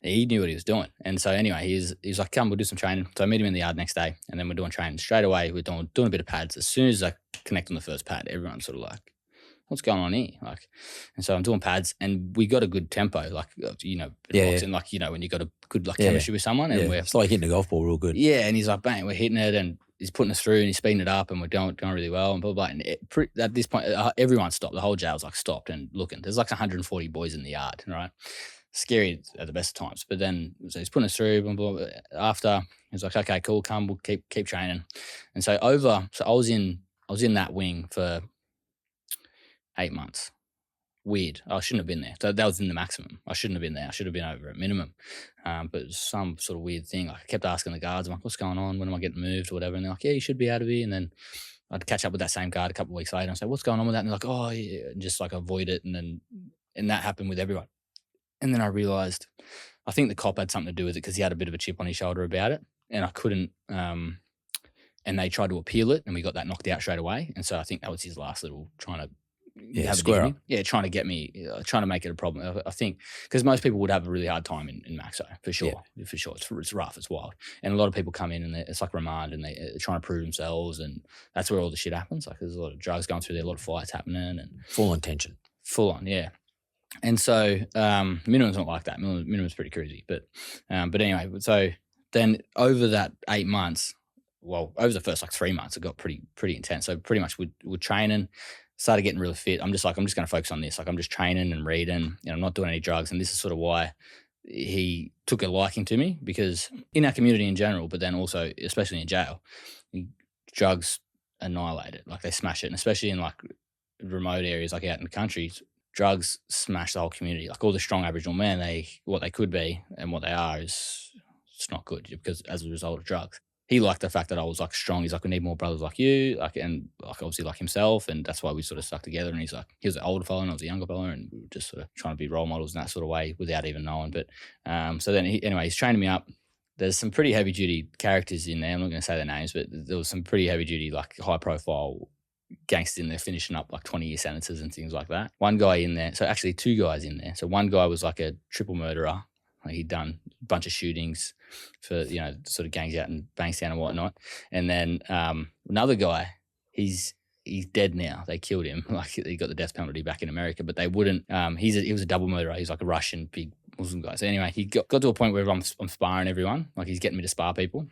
He knew what he was doing. And so anyway, he's like, "Come, we'll do some training." So I meet him in the yard next day, and then we're doing training straight away. We're doing a bit of pads. As soon as I connect on the first pad, everyone's sort of like, "What's going on here?" Like, and so I'm doing pads, and we got a good tempo, like boxing, like when you got a good chemistry with someone, and it's like hitting a golf ball real good. Yeah, and he's like, bang, we're hitting it, and he's putting us through, and he's speeding it up, and we're going really well, and blah blah. And at this point, everyone stopped. The whole jail's like stopped and looking. There's like 140 boys in the yard, right? scary at the best of times. But then so he's putting us through. Blah, blah, blah. After he's like, okay, cool, come, we'll keep training. And so I was in that wing for 8 months. Weird. I shouldn't have been there. So that was in the maximum. I shouldn't have been there. I should have been over at minimum. But it was some sort of weird thing. Like I kept asking the guards, I'm like, what's going on? When am I getting moved or whatever? And they're like, yeah, you should be out of here. And then I'd catch up with that same guard a couple of weeks later and say, what's going on with that? And they're like, oh, yeah, and just like avoid it. And that happened with everyone. And then I realized, I think the cop had something to do with it because he had a bit of a chip on his shoulder about it. And I couldn't, and they tried to appeal it and we got that knocked out straight away. And so I think that was his last little trying to square up. Yeah, trying to get me, trying to make it a problem. I think because most people would have a really hard time in Maxo for sure. Yeah. For sure, it's rough, it's wild, and a lot of people come in and it's like remand and they're trying to prove themselves, and that's where all the shit happens. Like there's a lot of drugs going through there, a lot of fights happening, and full on tension, full on, yeah. And so minimum's not like that. Minimum's pretty crazy, but anyway, so then over that 8 months, well, over the first like 3 months, it got pretty intense. So pretty much we're training. Started getting really fit. I'm just going to focus on this. Like I'm just training and reading, I'm not doing any drugs. And this is sort of why he took a liking to me, because in our community in general, but then also, especially in jail, drugs annihilate it. Like they smash it. And especially in like remote areas, like out in the country, drugs smash the whole community. Like all the strong Aboriginal men, what they could be and what they are it's not good because as a result of drugs. He liked the fact that I was like strong. He's like, we need more brothers like you, like, and like obviously like himself, and that's why we sort of stuck together. And he's like, he was an older fella and I was a younger fella, and we were just sort of trying to be role models in that sort of way without even knowing. But so then he's training me up. There's some pretty heavy duty characters in there. I'm not going to say their names, but there was some pretty heavy duty, like high profile gangsters in there finishing up like 20-year sentences and things like that. One guy in there, so actually 2 guys in there. So one guy was like a triple murderer. He'd done a bunch of shootings for, sort of gangs out in Bankstown and whatnot. And then another guy, he's dead now. They killed him. Like he got the death penalty back in America, but they wouldn't. He was a double murderer. He's like a Russian big Muslim guy. So anyway, he got to a point where I'm sparring everyone. Like he's getting me to spar people.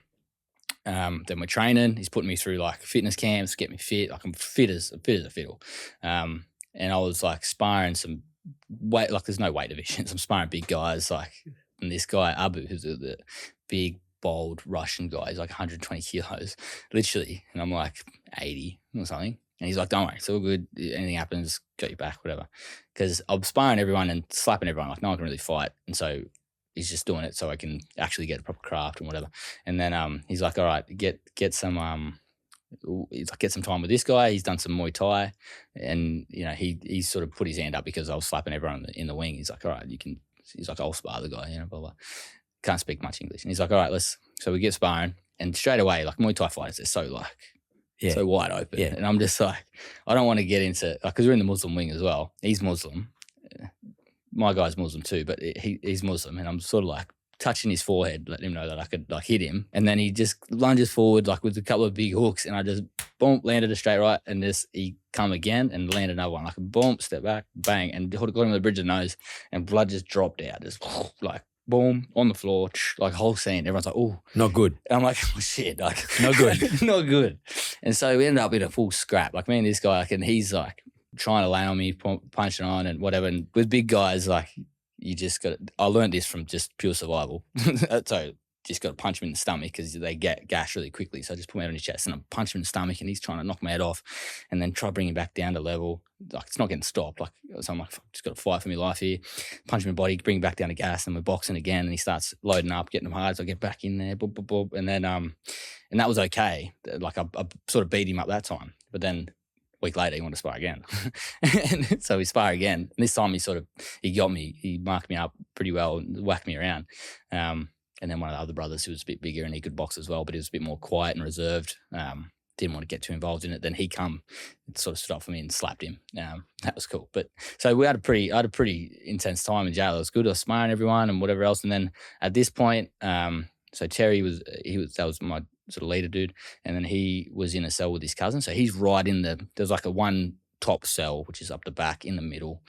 Then we're training. He's putting me through like fitness camps, get me fit. Like I'm fit as a fiddle. And I was like sparring some weight. Like there's no weight divisions. I'm sparring big guys like. And this guy, Abu, who's the big, bold Russian guy, he's like 120 kilos, literally. And I'm like 80 or something. And he's like, don't worry, it's all good. Anything happens, got you back, whatever. Because I'm sparring everyone and slapping everyone. Like no one can really fight. And so he's just doing it so I can actually get a proper craft and whatever. And then he's like, all right, get some get some time with this guy. He's done some Muay Thai. And, he sort of put his hand up because I was slapping everyone in the wing. He's like, all right, you can. He's like, I'll spar the guy, blah, blah. Can't speak much English. And he's like, all right, so we get sparring. And straight away, like Muay Thai fighters, they're so so wide open. Yeah. And I'm just like, I don't want to get into, because we're in the Muslim wing as well. He's Muslim. My guy's Muslim too, but he's Muslim. And I'm sort of like touching his forehead, letting him know that I could like hit him. And then he just lunges forward like with a couple of big hooks. And I just, boom, landed a straight right. And he come again and landed another one. Like a boom, step back, bang, and got him on the bridge of the nose, and blood just dropped out, just like boom on the floor, like whole scene. Everyone's like, "Oh, not good." And I'm like, "Oh shit, like not good, not good." And so we ended up in a full scrap. Like me and this guy, like, and he's like trying to lay on me, punching on and whatever. And with big guys, like you just got. I learned this from just pure survival. So. Just got to punch him in the stomach because they get gashed really quickly. So I just put my head on his chest and I punch him in the stomach, and he's trying to knock my head off, and then try to bring him back down to level. Like it's not getting stopped. Like so I'm like, just got to fight for my life here. Punch him in the body, bring him back down to gas, and we're boxing again. And he starts loading up, getting him hard. So I get back in there, boop, boop, boop, and then and that was okay. Like I sort of beat him up that time, but then. Week later, he wanted to spar again. And so we spar again. And this time he got me, he marked me up pretty well and whacked me around. And then one of the other brothers who was a bit bigger and he could box as well, but he was a bit more quiet and reserved. Didn't want to get too involved in it. Then he come and sort of stood up for me and slapped him. That was cool. But so I had a pretty intense time in jail. It was good. I was sparring everyone and whatever else. And then at this point, so Terry that was my sort of leader dude. And then he was in a cell with his cousin. So he's right in there's like a one top cell, which is up the back in the middle.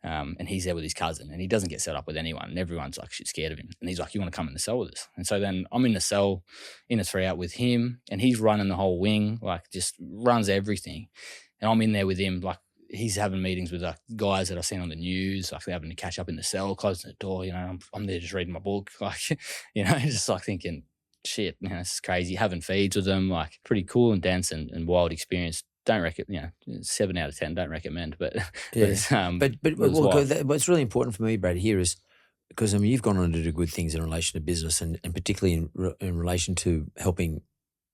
And he's there with his cousin and he doesn't get set up with anyone. And everyone's like shit scared of him. And he's like, you want to come in the cell with us? And so then I'm in the cell in a 3-out with him and he's running the whole wing, like just runs everything. And I'm in there with him. Like he's having meetings with like guys that I've seen on the news, like they're having to catch up in the cell, closing the door. I'm there just reading my book, like just like thinking, shit, this is crazy. Having feeds with them, like pretty cool and dense and wild experience. Don't recommend, 7 out of 10. Don't recommend, but what's really important for me, Brad, here is because you've gone on to do good things in relation to business and particularly in relation to helping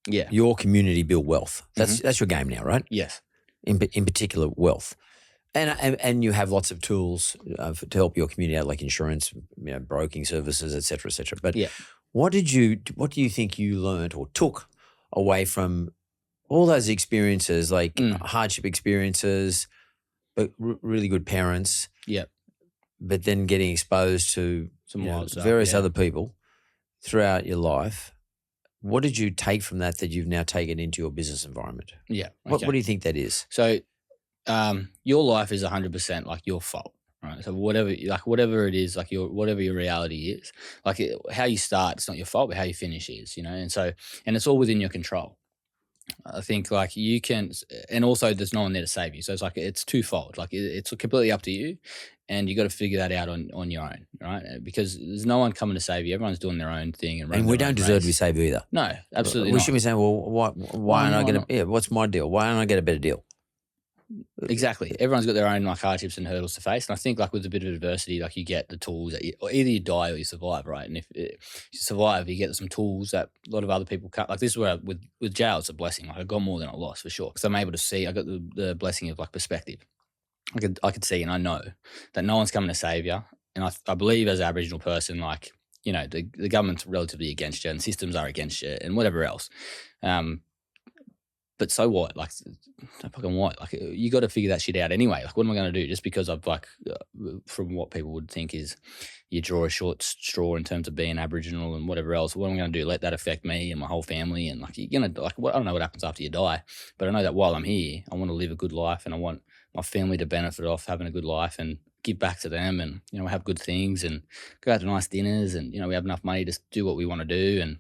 your community build wealth. That's your game now, right? Yes. In particular, wealth, and you have lots of tools to help your community out, like insurance, broking services, et cetera, et cetera. But what do you think you learned or took away from all those experiences, like hardship experiences, but really good parents? Yeah. But then getting exposed to various other people throughout your life. What did you take from that you've now taken into your business environment? Yeah. Okay. What do you think that is? So your life is 100% like your fault, right? So whatever it is, like whatever your reality is, like how you start, it's not your fault, but how you finish is, and it's all within your control. I think like you can, and also there's no one there to save you. So it's like, it's twofold. Like it's completely up to you, and you got to figure that out on your own, right? Because there's no one coming to save you. Everyone's doing their own thing. And we don't deserve to be saved either. No, absolutely we not. should be saying, well, why aren't I going to, what's my deal? Why don't I get a better deal? Exactly. Everyone's got their own like hardships and hurdles to face. And I think like with a bit of adversity, like you get the tools that either you die or you survive, right? And if you survive, you get some tools that a lot of other people can't. Like this is where with jail, it's a blessing. Like I got more than I lost for sure. Because I'm able to see, I got the blessing of like perspective. I could see and I know that no one's coming to save you. And I believe as an Aboriginal person, like, the government's relatively against you and systems are against you and whatever else. But so what? Like, don't fucking what? Like, you got to figure that shit out anyway. Like, what am I going to do? Just because I've from what people would think is you draw a short straw in terms of being Aboriginal and whatever else. What am I going to do? Let that affect me and my whole family? And like, you're going to I don't know what happens after you die, but I know that while I'm here, I want to live a good life and I want my family to benefit off having a good life and give back to them and, have good things and go out to nice dinners and, we have enough money to do what we want to do and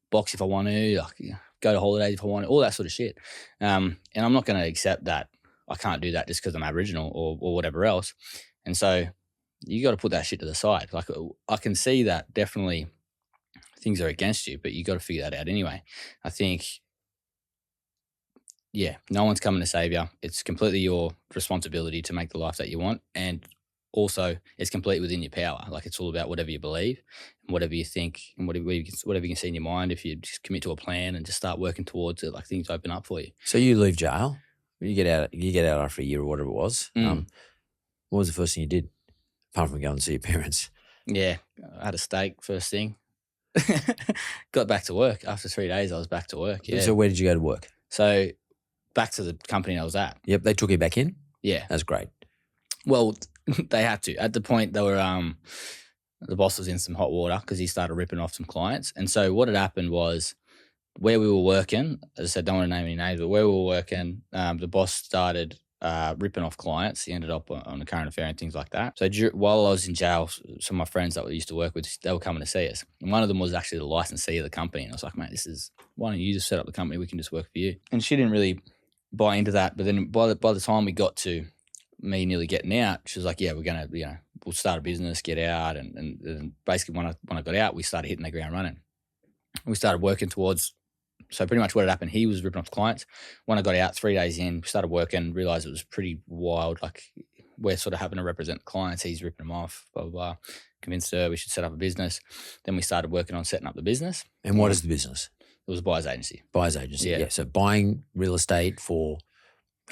box if I want to, like, go to holidays if I want to, all that sort of shit. And I'm not going to accept that I can't do that just because I'm Aboriginal or whatever else. And so you got to put that shit to the side. Like I can see that definitely things are against you, but you got to figure that out anyway. I think, no one's coming to save you. It's completely your responsibility to make the life that you want. And also it's completely within your power. Like it's all about whatever you believe and whatever you think and whatever you can see in your mind. If you just commit to a plan and just start working towards it, like things open up for you. So you leave jail, you get out after a year or whatever it was. What was the first thing you did apart from going to see your parents? Yeah, I had a steak first thing. Got back to work after 3 days. I was back to work. Yeah. So where did you go to work? So back to the company I was at. Yep, they took you back in? Yeah. That's great. Well, they had to. At the point, they were the boss was in some hot water because he started ripping off some clients. And so what had happened was where we were working, as I said, don't want to name any names, but where we were working, the boss started ripping off clients. He ended up on a current affair and things like that. So while I was in jail, some of my friends that we used to work with, they were coming to see us. And one of them was actually the licensee of the company. And I was like, mate, why don't you just set up the company? We can just work for you. And she didn't really buy into that. But then by the time we got to me nearly getting out, she was like, yeah, we're going to, we'll start a business, get out. And basically when I got out, we started hitting the ground running. We started working towards, so pretty much what had happened, he was ripping off clients. When I got out 3 days in, we started working, realized it was pretty wild. Like we're sort of having to represent clients. He's ripping them off, blah, blah, blah. Convinced her we should set up a business. Then we started working on setting up the business. And what is the business? It was a buyer's agency. Buyer's agency, yeah. So buying real estate for...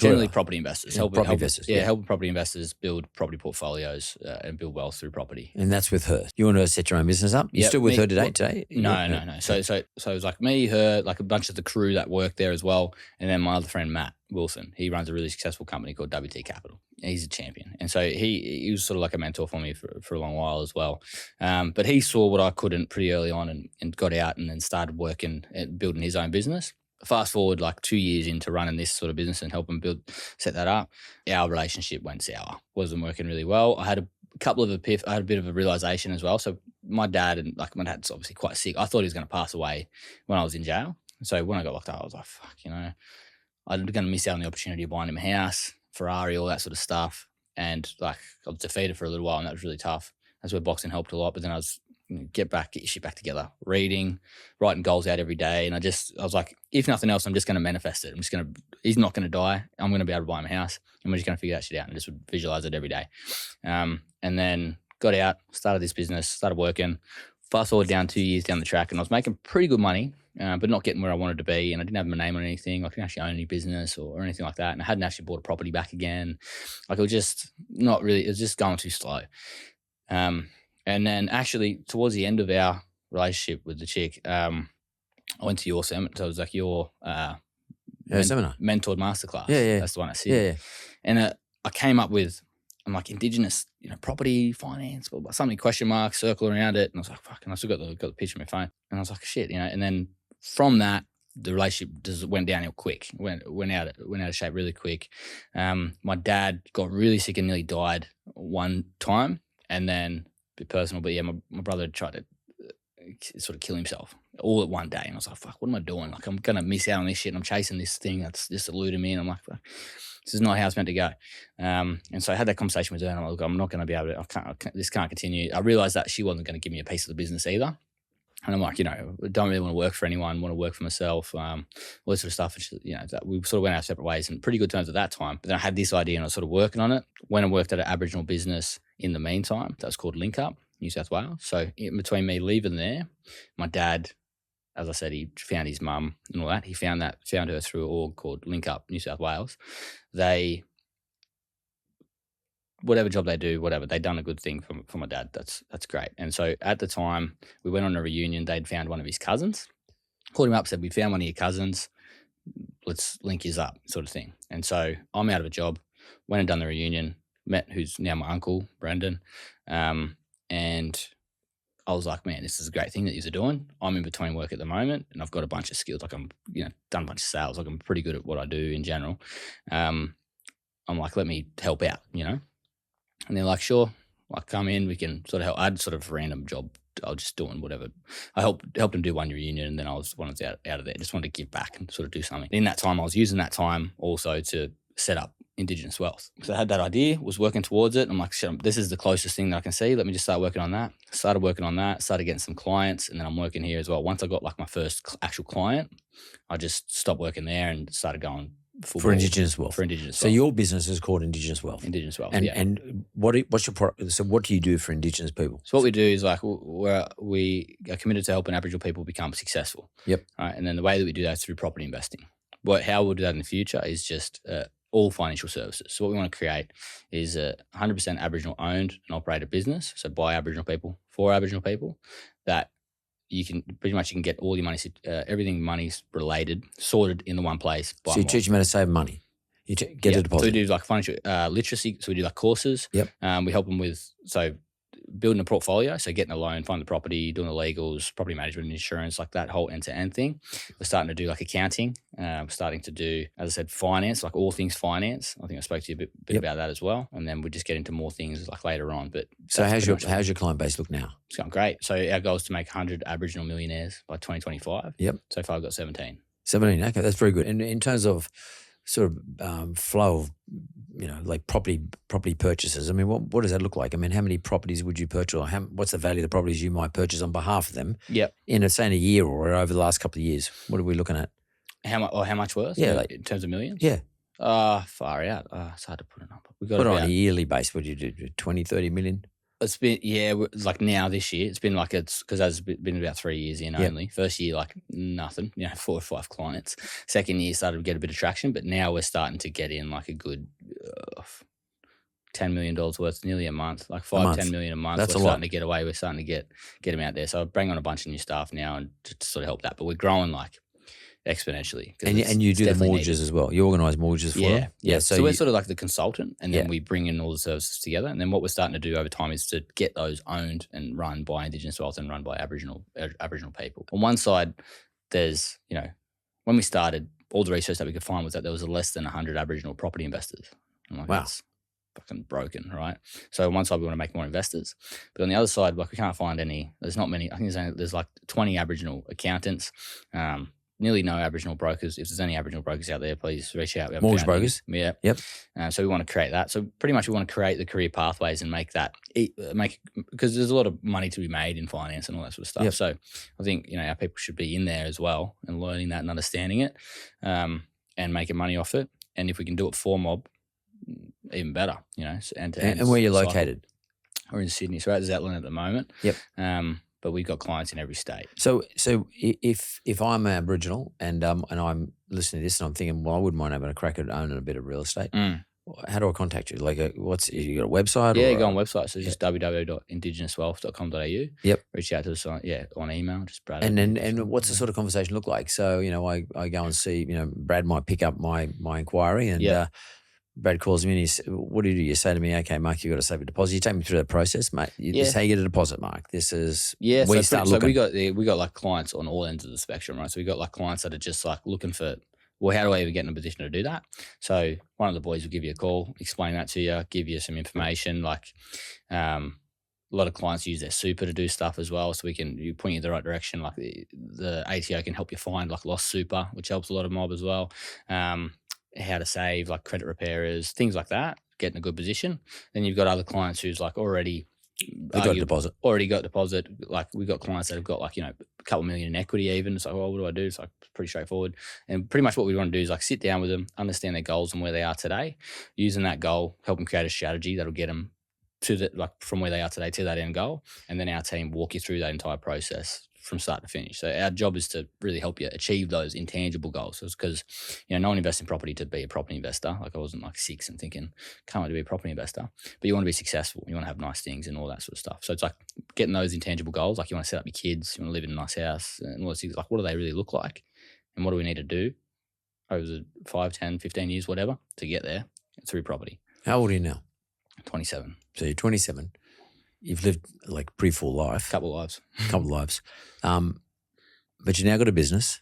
Generally property investors. Helping property investors build property portfolios and build wealth through property. And that's with her. You want to set your own business up? You're still with her today? No. So it was like me, her, like a bunch of the crew that worked there as well. And then my other friend, Matt Wilson, he runs a really successful company called WT Capital. He's a champion. And so he was sort of like a mentor for me for a long while as well. But he saw what I couldn't pretty early on and got out and then started working at building his own business. Fast forward like 2 years into running this sort of business and helping set that up, our relationship went sour. Wasn't working really well. I had a bit of a realization as well. So my dad's obviously quite sick. I thought he was going to pass away when I was in jail. So when I got locked up, I was like, fuck, I'm going to miss out on the opportunity of buying him a house. Ferrari, all that sort of stuff. And like I was defeated for a little while, and that was really tough. That's where boxing helped a lot. But then I was get your shit back together, reading, writing goals out every day. And I was like, if nothing else, I'm just going to manifest it. He's not going to die. I'm going to be able to buy him a house, and we're just going to figure that shit out, and just would visualize it every day. And then got out, started this business, started working. Fast forward down 2 years down the track, and I was making pretty good money, but not getting where I wanted to be. And I didn't have my name on anything. I couldn't actually own any business or anything like that. And I hadn't actually bought a property back again. Like it was just not really, it was just going too slow. And then actually towards the end of our relationship with the chick, I went to your seminar. So it was like your seminar, mentored masterclass. Yeah. That's the one I see. Yeah. And I came up with, I'm like, Indigenous, property, finance, something question mark, circle around it. And I was like, fuck, and I still got the picture on my phone. And I was like, shit, and then from that, the relationship just went downhill quick, went out of shape really quick. My dad got really sick and nearly died one time. And then a bit personal, but yeah, my brother tried to sort of kill himself all at one day. And I was like, fuck, what am I doing? Like, I'm going to miss out on this shit. And I'm chasing this thing that's just eluding me. And I'm like, fuck, this is not how it's meant to go. And so I had that conversation with her, and I'm like, I'm not going to be able to, this can't continue. I realized that she wasn't going to give me a piece of the business either. And I'm like, I don't really want to work for anyone, want to work for myself, all this sort of stuff. And she, that we sort of went our separate ways in pretty good terms at that time. But then I had this idea, and I was sort of working on it. Went and worked at an Aboriginal business in the meantime. That was called Link Up, New South Wales. So in between me leaving there, my dad, as I said, he found his mum and all that. He found her through an org called Link Up, New South Wales. Whatever job they do, they'd done a good thing for my dad. That's great. And so at the time, we went on a reunion. They'd found one of his cousins, called him up, said, we found one of your cousins. Let's link yous up, sort of thing. And so I'm out of a job, went and done the reunion, met who's now my uncle, Brendan. And I was like, man, this is a great thing that you're doing. I'm in between work at the moment, and I've got a bunch of skills. Like I'm, done a bunch of sales. Like I'm pretty good at what I do in general. I'm like, let me help out, And they're like, sure, like come in, we can sort of help. I had sort of a random job. I was just doing whatever. I helped them do one reunion, and then I was out of there. Just wanted to give back and sort of do something. In that time, I was using that time also to set up Indigenous Wealth. So I had that idea, was working towards it. I'm like, shit, this is the closest thing that I can see. Let me just start working on that. Started working on that, started getting some clients, and then I'm working here as well. Once I got like my first actual client, I just stopped working there and started going for Indigenous Wealth. So your business is called Indigenous Wealth. Indigenous Wealth, and what's your product? So what do you do for Indigenous people? So what we do is like we are committed to helping Aboriginal people become successful. Yep. Right, and then the way that we do that is through property investing. How we'll do that in the future is just all financial services. So what we want to create is a 100% Aboriginal owned and operated business. So by Aboriginal people, for Aboriginal people, that you can get all your money, everything money's related, sorted in the one place. So you teach them how to save money. You get a deposit. So we do like financial literacy. So we do like courses. Yep. We help them with building a portfolio, so getting a loan, finding the property, doing the legals, property management, insurance, like that whole end-to-end thing. We're starting to do like accounting. We're starting to do, as I said, finance, like all things finance. I think I spoke to you a bit about that as well. And then we just get into more things like later on. But so how's your client base look now? It's going great. So our goal is to make 100 Aboriginal millionaires by 2025. Yep. So far I've got 17. 17, okay, that's very good. And in terms of sort of flow of, like property purchases, I mean, what does that look like? I mean, how many properties would you purchase, or what's the value of the properties you might purchase on behalf of them? Yep. In a year or over the last couple of years? What are we looking at? How much worth? Yeah. Like in terms of millions? Yeah. Far out. It's hard to put a number. We got on a yearly basis. What do you do? 20, 30 million? It's been, like now this year, it's been like because it's been about 3 years in only. First year, like nothing, 4 or 5 clients. Second year started to get a bit of traction, but now we're starting to get in like a good $10 million worth, nearly a month, like 10 million a month. That's we're a lot. Starting to get away. We're starting to get them out there. So I bring on a bunch of new staff now and just to sort of help that. But we're growing like exponentially. And you do the mortgages as well. You organise mortgages for them? Yeah. So we're sort of like the consultant, and then we bring in all the services together. And then what we're starting to do over time is to get those owned and run by Indigenous Wealth and run by Aboriginal people. On one side, there's, when we started, all the research that we could find was that there was less than 100 Aboriginal property investors. I'm like, wow. That's fucking broken, right? So on one side, we want to make more investors. But on the other side, like we can't find any, there's not many. I think there's like 20 Aboriginal accountants, nearly no Aboriginal brokers. If there's any Aboriginal brokers out there, please reach out. Mortgage brokers? Yeah. Yep. So we want to create that. So pretty much we want to create the career pathways and make that, because there's a lot of money to be made in finance and all that sort of stuff. Yep. So I think, our people should be in there as well and learning that and understanding it, and making money off it. And if we can do it for mob, even better, and where you're located? We're in Sydney, so we're at Zetland at the moment. Yep. But we've got clients in every state. So if I'm Aboriginal and I'm listening to this and I'm thinking, well, I wouldn't mind having a crack at owning a bit of real estate. How do I contact you? Like, you got a website? Yeah, go on website. So just www.indigenouswealth.com.au. Yep. Reach out to us on email. Just Brad. And what's the sort of conversation look like? So I go and see Brad might pick up my inquiry and. Brad calls me and what do? You say to me, okay, Mark, you've got to save a deposit. You take me through that process, mate. This is how you get a deposit, Mark. This is where you start looking. So we got like clients on all ends of the spectrum, right? So we got like clients that are just like looking for, well, how do I even get in a position to do that? So one of the boys will give you a call, explain that to you, give you some information. Like a lot of clients use their super to do stuff as well. So you point you in the right direction. Like the ATO can help you find like lost super, which helps a lot of mob as well. How to save, like credit repairers, things like that, get in a good position. Then you've got other clients who's like already got deposit. Like we've got clients that have got like, a couple million in equity even. It's like, well, what do I do? It's like pretty straightforward. And pretty much what we want to do is like sit down with them, understand their goals and where they are today, using that goal, help them create a strategy that'll get them to from where they are today to that end goal. And then our team walk you through that entire process from start to finish. So our job is to really help you achieve those intangible goals. Because no one invests in property to be a property investor. Like I wasn't like 6 and thinking, can't wait to be a property investor. But you want to be successful. You want to have nice things and all that sort of stuff. So it's like getting those intangible goals. Like you want to set up your kids, you want to live in a nice house and all those things. Like what do they really look like? And what do we need to do over the 5, 10, 15 years, whatever, to get there through property. How old are you now? 27. So you're 27. You've lived like pretty full life. Couple lives. But you now got a business,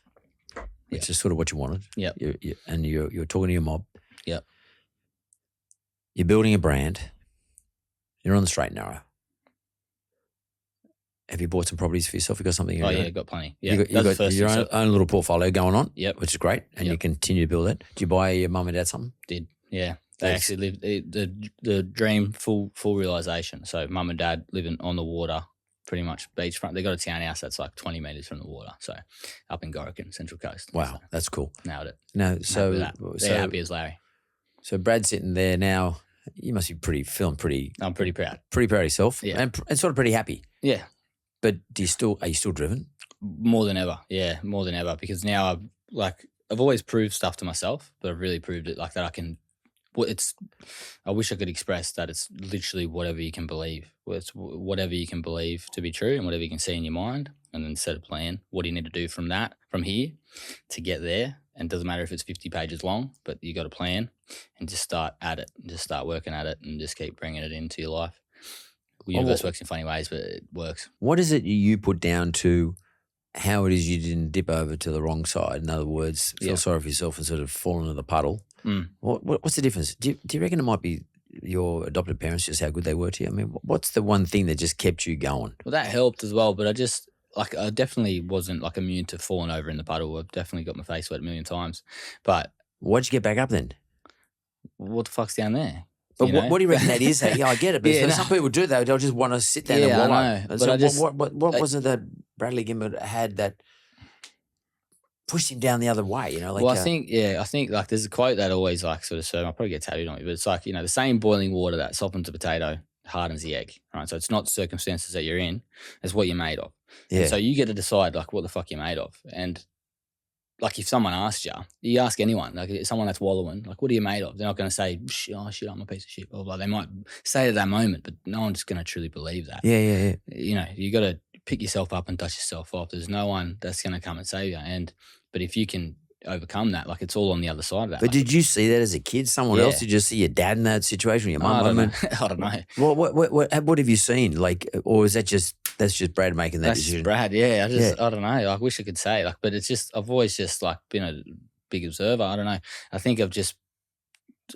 which is sort of what you wanted. Yeah. And you're talking to your mob. Yep. You're building a brand. You're on the straight and narrow. Have you bought some properties for yourself? You got something? Got plenty. Yeah. You got your own little portfolio going on. Yep. Which is great. And you continue to build it. Did you buy your mum and dad something? Did. Yeah. They actually lived the dream full realization. So mum and dad living on the water, pretty much beachfront. They got a townhouse that's like 20 meters from the water. So up in Gorican, Central Coast. Wow, so that's cool. Nailed it. No, they're happy as Larry. So Brad's sitting there now. You must be feeling pretty. I'm pretty proud. Pretty proud of yourself. Yeah. And sort of pretty happy. Yeah. But are you still driven? More than ever. Yeah, more than ever. Because now I've always proved stuff to myself, but I've really proved it like that I can. I wish I could express that it's literally whatever you can believe. It's whatever you can believe to be true and whatever you can see in your mind, and then set a plan. What do you need to do from here to get there? And it doesn't matter if it's 50 pages long, but you got a plan and just start at it, just start working at it and just keep bringing it into your life. The universe works in funny ways, but it works. What is it you put down to how it is you didn't dip over to the wrong side? In other words, feel sorry for yourself and sort of fall into the puddle. What's the difference? Do you reckon it might be your adopted parents, just how good they were to you? I mean, what's the one thing that just kept you going? Well, that helped as well, but I definitely wasn't like immune to falling over in the puddle. I've definitely got my face wet a million times. But why'd you get back up then? What the fuck's down there? But what do you reckon that is? Yeah, I get it. But some people do that. They'll just want to sit down and wallow. I know. And so what was it that Bradley Gimbert had that pushed him down the other way? I think like there's a quote that always like sort of, so I'll probably get tattooed on me, but it's like, the same boiling water that softens a potato hardens the egg, right? So it's not circumstances that you're in, it's what you're made of. Yeah. And so you get to decide like what the fuck you're made of. And like if someone asked you ask anyone, like someone that's wallowing, like what are you made of? They're not going to say, oh shit, I'm a piece of shit, blah, blah. They might say it at that moment, but no one's going to truly believe that. Yeah. You got to pick yourself up and dust yourself off. There's no one that's going to come and save you. But if you can overcome that, like it's all on the other side of that. But did you see that as a kid? Someone else? Did you see your dad in that situation? Your mum? I don't know. What have you seen? Like, or is that's just Brad making that decision? Brad, yeah. I don't know. I wish I could say but it's just I've always just like been a big observer. I don't know. I think I've just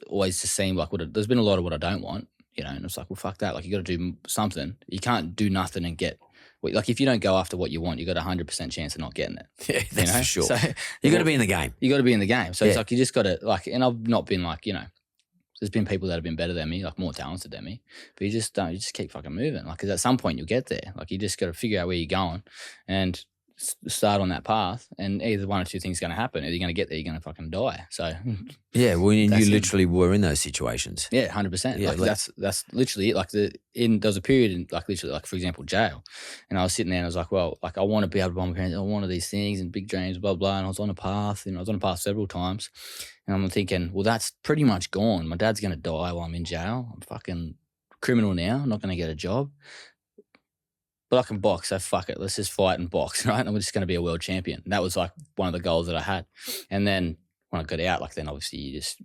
always just seen like there's been a lot of what I don't want, and it's like, well, fuck that. Like you got to do something. You can't do nothing and get like if you don't go after what you want, you got 100% chance of not getting it. Yeah, that's for sure. So you got to be in the game. You got to be in the game. So it's like you just got to like, and I've not been like, there's been people that have been better than me, like more talented than me, but you just don't. You just keep fucking moving. Like, because at some point you'll get there. Like, you just got to figure out where you're going and start on that path. And either one or two things are going to happen. Either you're going to get there, you're going to fucking die. So yeah, well, you literally were in those situations. Yeah, 100%. Yeah, like that's literally it. Like there was a period in like literally like for example jail, and I was sitting there and I was like, well, like I want to be able to buy my parents. I wanted these things and big dreams, blah blah. And I was on a path. I was on a path several times. And I'm thinking, well, that's pretty much gone. My dad's going to die while I'm in jail. I'm fucking criminal now. I'm not going to get a job. But I can box, so fuck it. Let's just fight and box, right? And I'm just going to be a world champion. And that was like one of the goals that I had. And then when I got out, like then obviously you just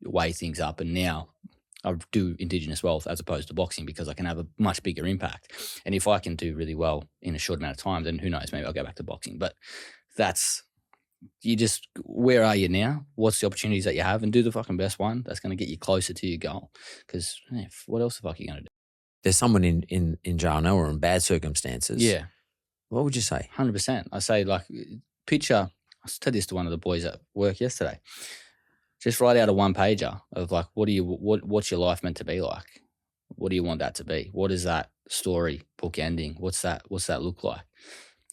weigh things up. And now I do Indigenous wealth as opposed to boxing because I can have a much bigger impact. And if I can do really well in a short amount of time, then who knows, maybe I'll go back to boxing. But where are you now? What's the opportunities that you have? And do the fucking best one. That's going to get you closer to your goal. Because what else the fuck are you going to do? There's someone in jail now or in bad circumstances. Yeah. What would you say? 100%. I say like picture, I said this to one of the boys at work yesterday. Just write out a one pager of like, what's your life meant to be like? What do you want that to be? What is that story book ending? What's that look like?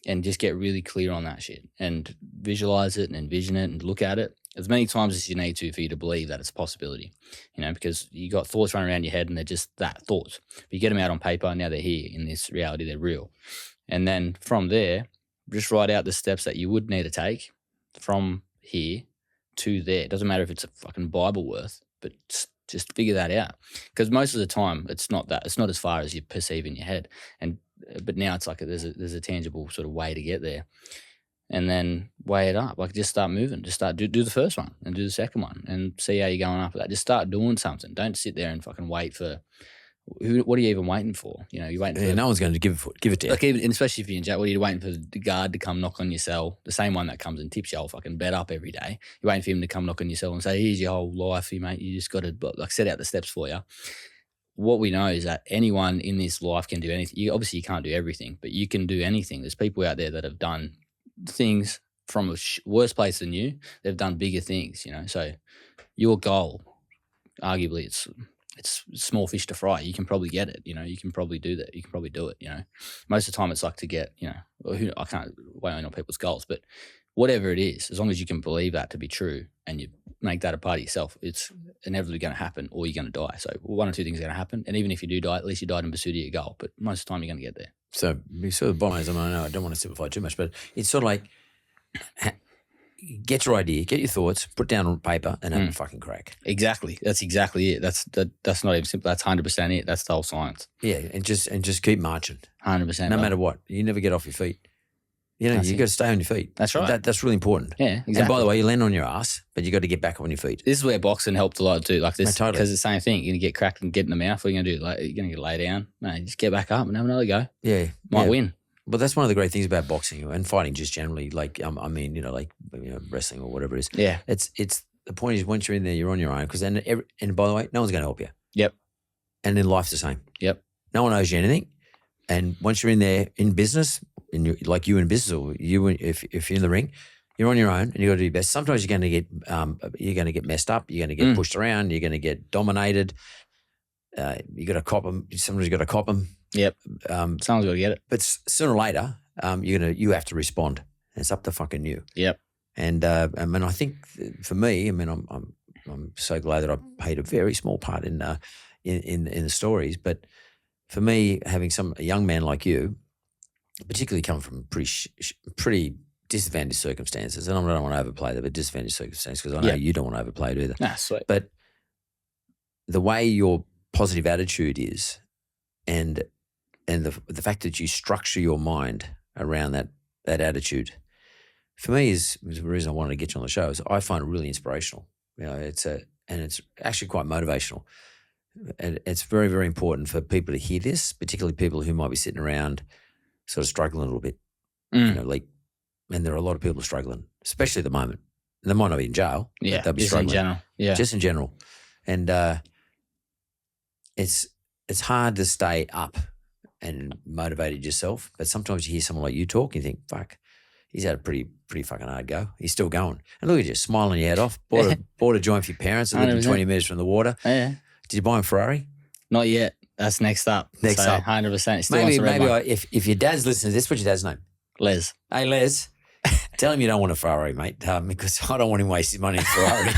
And just get really clear on that shit and visualize it and envision it and look at it as many times as you need to for you to believe that it's a possibility, because you got thoughts running around your head and they're just that thoughts. But you get them out on paper, now they're here in this reality, they're real. And then from there, just write out the steps that you would need to take from here to there. It doesn't matter if it's a fucking Bible worth, but just figure that out. Because most of the time it's not as far as you perceive in your head. But now it's like there's a tangible sort of way to get there. And then weigh it up. Like just start moving. Just start do the first one and do the second one and see how you're going after that. Just start doing something. Don't sit there and fucking wait for what are you even waiting for? You're waiting for no one's going to give it to you. Like even especially if you're in jail, what are you waiting for the guard to come knock on your cell? The same one that comes and tips your whole fucking bed up every day. You're waiting for him to come knock on your cell and say, here's your whole life, mate. You just got to like set out the steps for you. What we know is that anyone in this life can do anything. Obviously you can't do everything, but you can do anything. There's people out there that have done things from a worse place than you. They've done bigger things, So your goal, arguably, it's small fish to fry. You can probably get it, You can probably do that. You can probably do it, Most of the time it's like to get, I can't weigh on people's goals, but whatever it is, as long as you can believe that to be true and you make that a part of yourself, it's inevitably going to happen or you're going to die. So one or two things are going to happen. And even if you do die, at least you died in pursuit of your goal. But most of the time you're going to get there. So the bottom line is, I don't want to simplify too much, but it's sort of like get your idea, get your thoughts, put down on paper and have a fucking crack. Exactly. That's exactly it. That's not even simple. That's 100% it. That's the whole science. Yeah. And just keep marching. 100%. No matter what. You never get off your feet. You got to stay on your feet. That's right. That's really important. Yeah, exactly. And by the way, you land on your ass, but you got to get back on your feet. This is where boxing helped a lot too. Like this, totally. Because it's the same thing. You're going to get cracked and get in the mouth. What are you going to do? Like, you're going to lay down? No, just get back up and have another go. Yeah. Might win. But that's one of the great things about boxing and fighting just generally, like, wrestling or whatever it is. Yeah. It's the point is once you're in there, you're on your own. Because then, and by the way, no one's going to help you. Yep. And then life's the same. Yep. No one owes you anything. And once you're in there in business, like you in business, or you if you're in the ring, you're on your own and you got to do your best. Sometimes you're going to get messed up. You're going to get pushed around. You're going to get dominated. You got to cop them. Somebody's got to cop them. Yep. Someone's got to get it. But sooner or later, you have to respond. And it's up to fucking you. Yep. And I think for me, I'm so glad that I played a very small part in the stories. But for me, having a young man like you, particularly coming from pretty disadvantaged circumstances, and I don't want to overplay that, but disadvantaged circumstances, because I know you don't want to overplay it either. Nah, sweet. But the way your positive attitude is, and the fact that you structure your mind around that attitude, for me is the reason I wanted to get you on the show. Is I find it really inspirational. It's actually quite motivational. And it's very, very important for people to hear this, particularly people who might be sitting around sort of struggling a little bit. And there are a lot of people struggling, especially at the moment. And they might not be in jail. Yeah, they'll be just struggling. in general. Yeah, just in general. And it's hard to stay up and motivated yourself. But sometimes you hear someone like you talk and you think, fuck, he's had a pretty fucking hard go. He's still going. And look at you, smiling your head off. Bought a joint for your parents that lived 20 minutes from the water. Yeah. Did you buy him a Ferrari? Not yet. That's next up. Next up. 100%. Maybe if your dad's listening to this, what's your dad's name? Les. Hey, Les. Tell him you don't want a Ferrari, mate, because I don't want him wasting money on a Ferrari.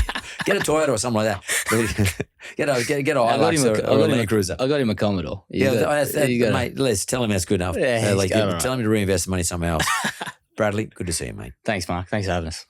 Get a Toyota or something like that. get a Hilux or a Land Cruiser. I got him a Commodore. Mate, Les, tell him that's good enough. Yeah, tell him to reinvest the money somewhere else. Bradley, good to see you, mate. Thanks, Mark. Thanks for having us.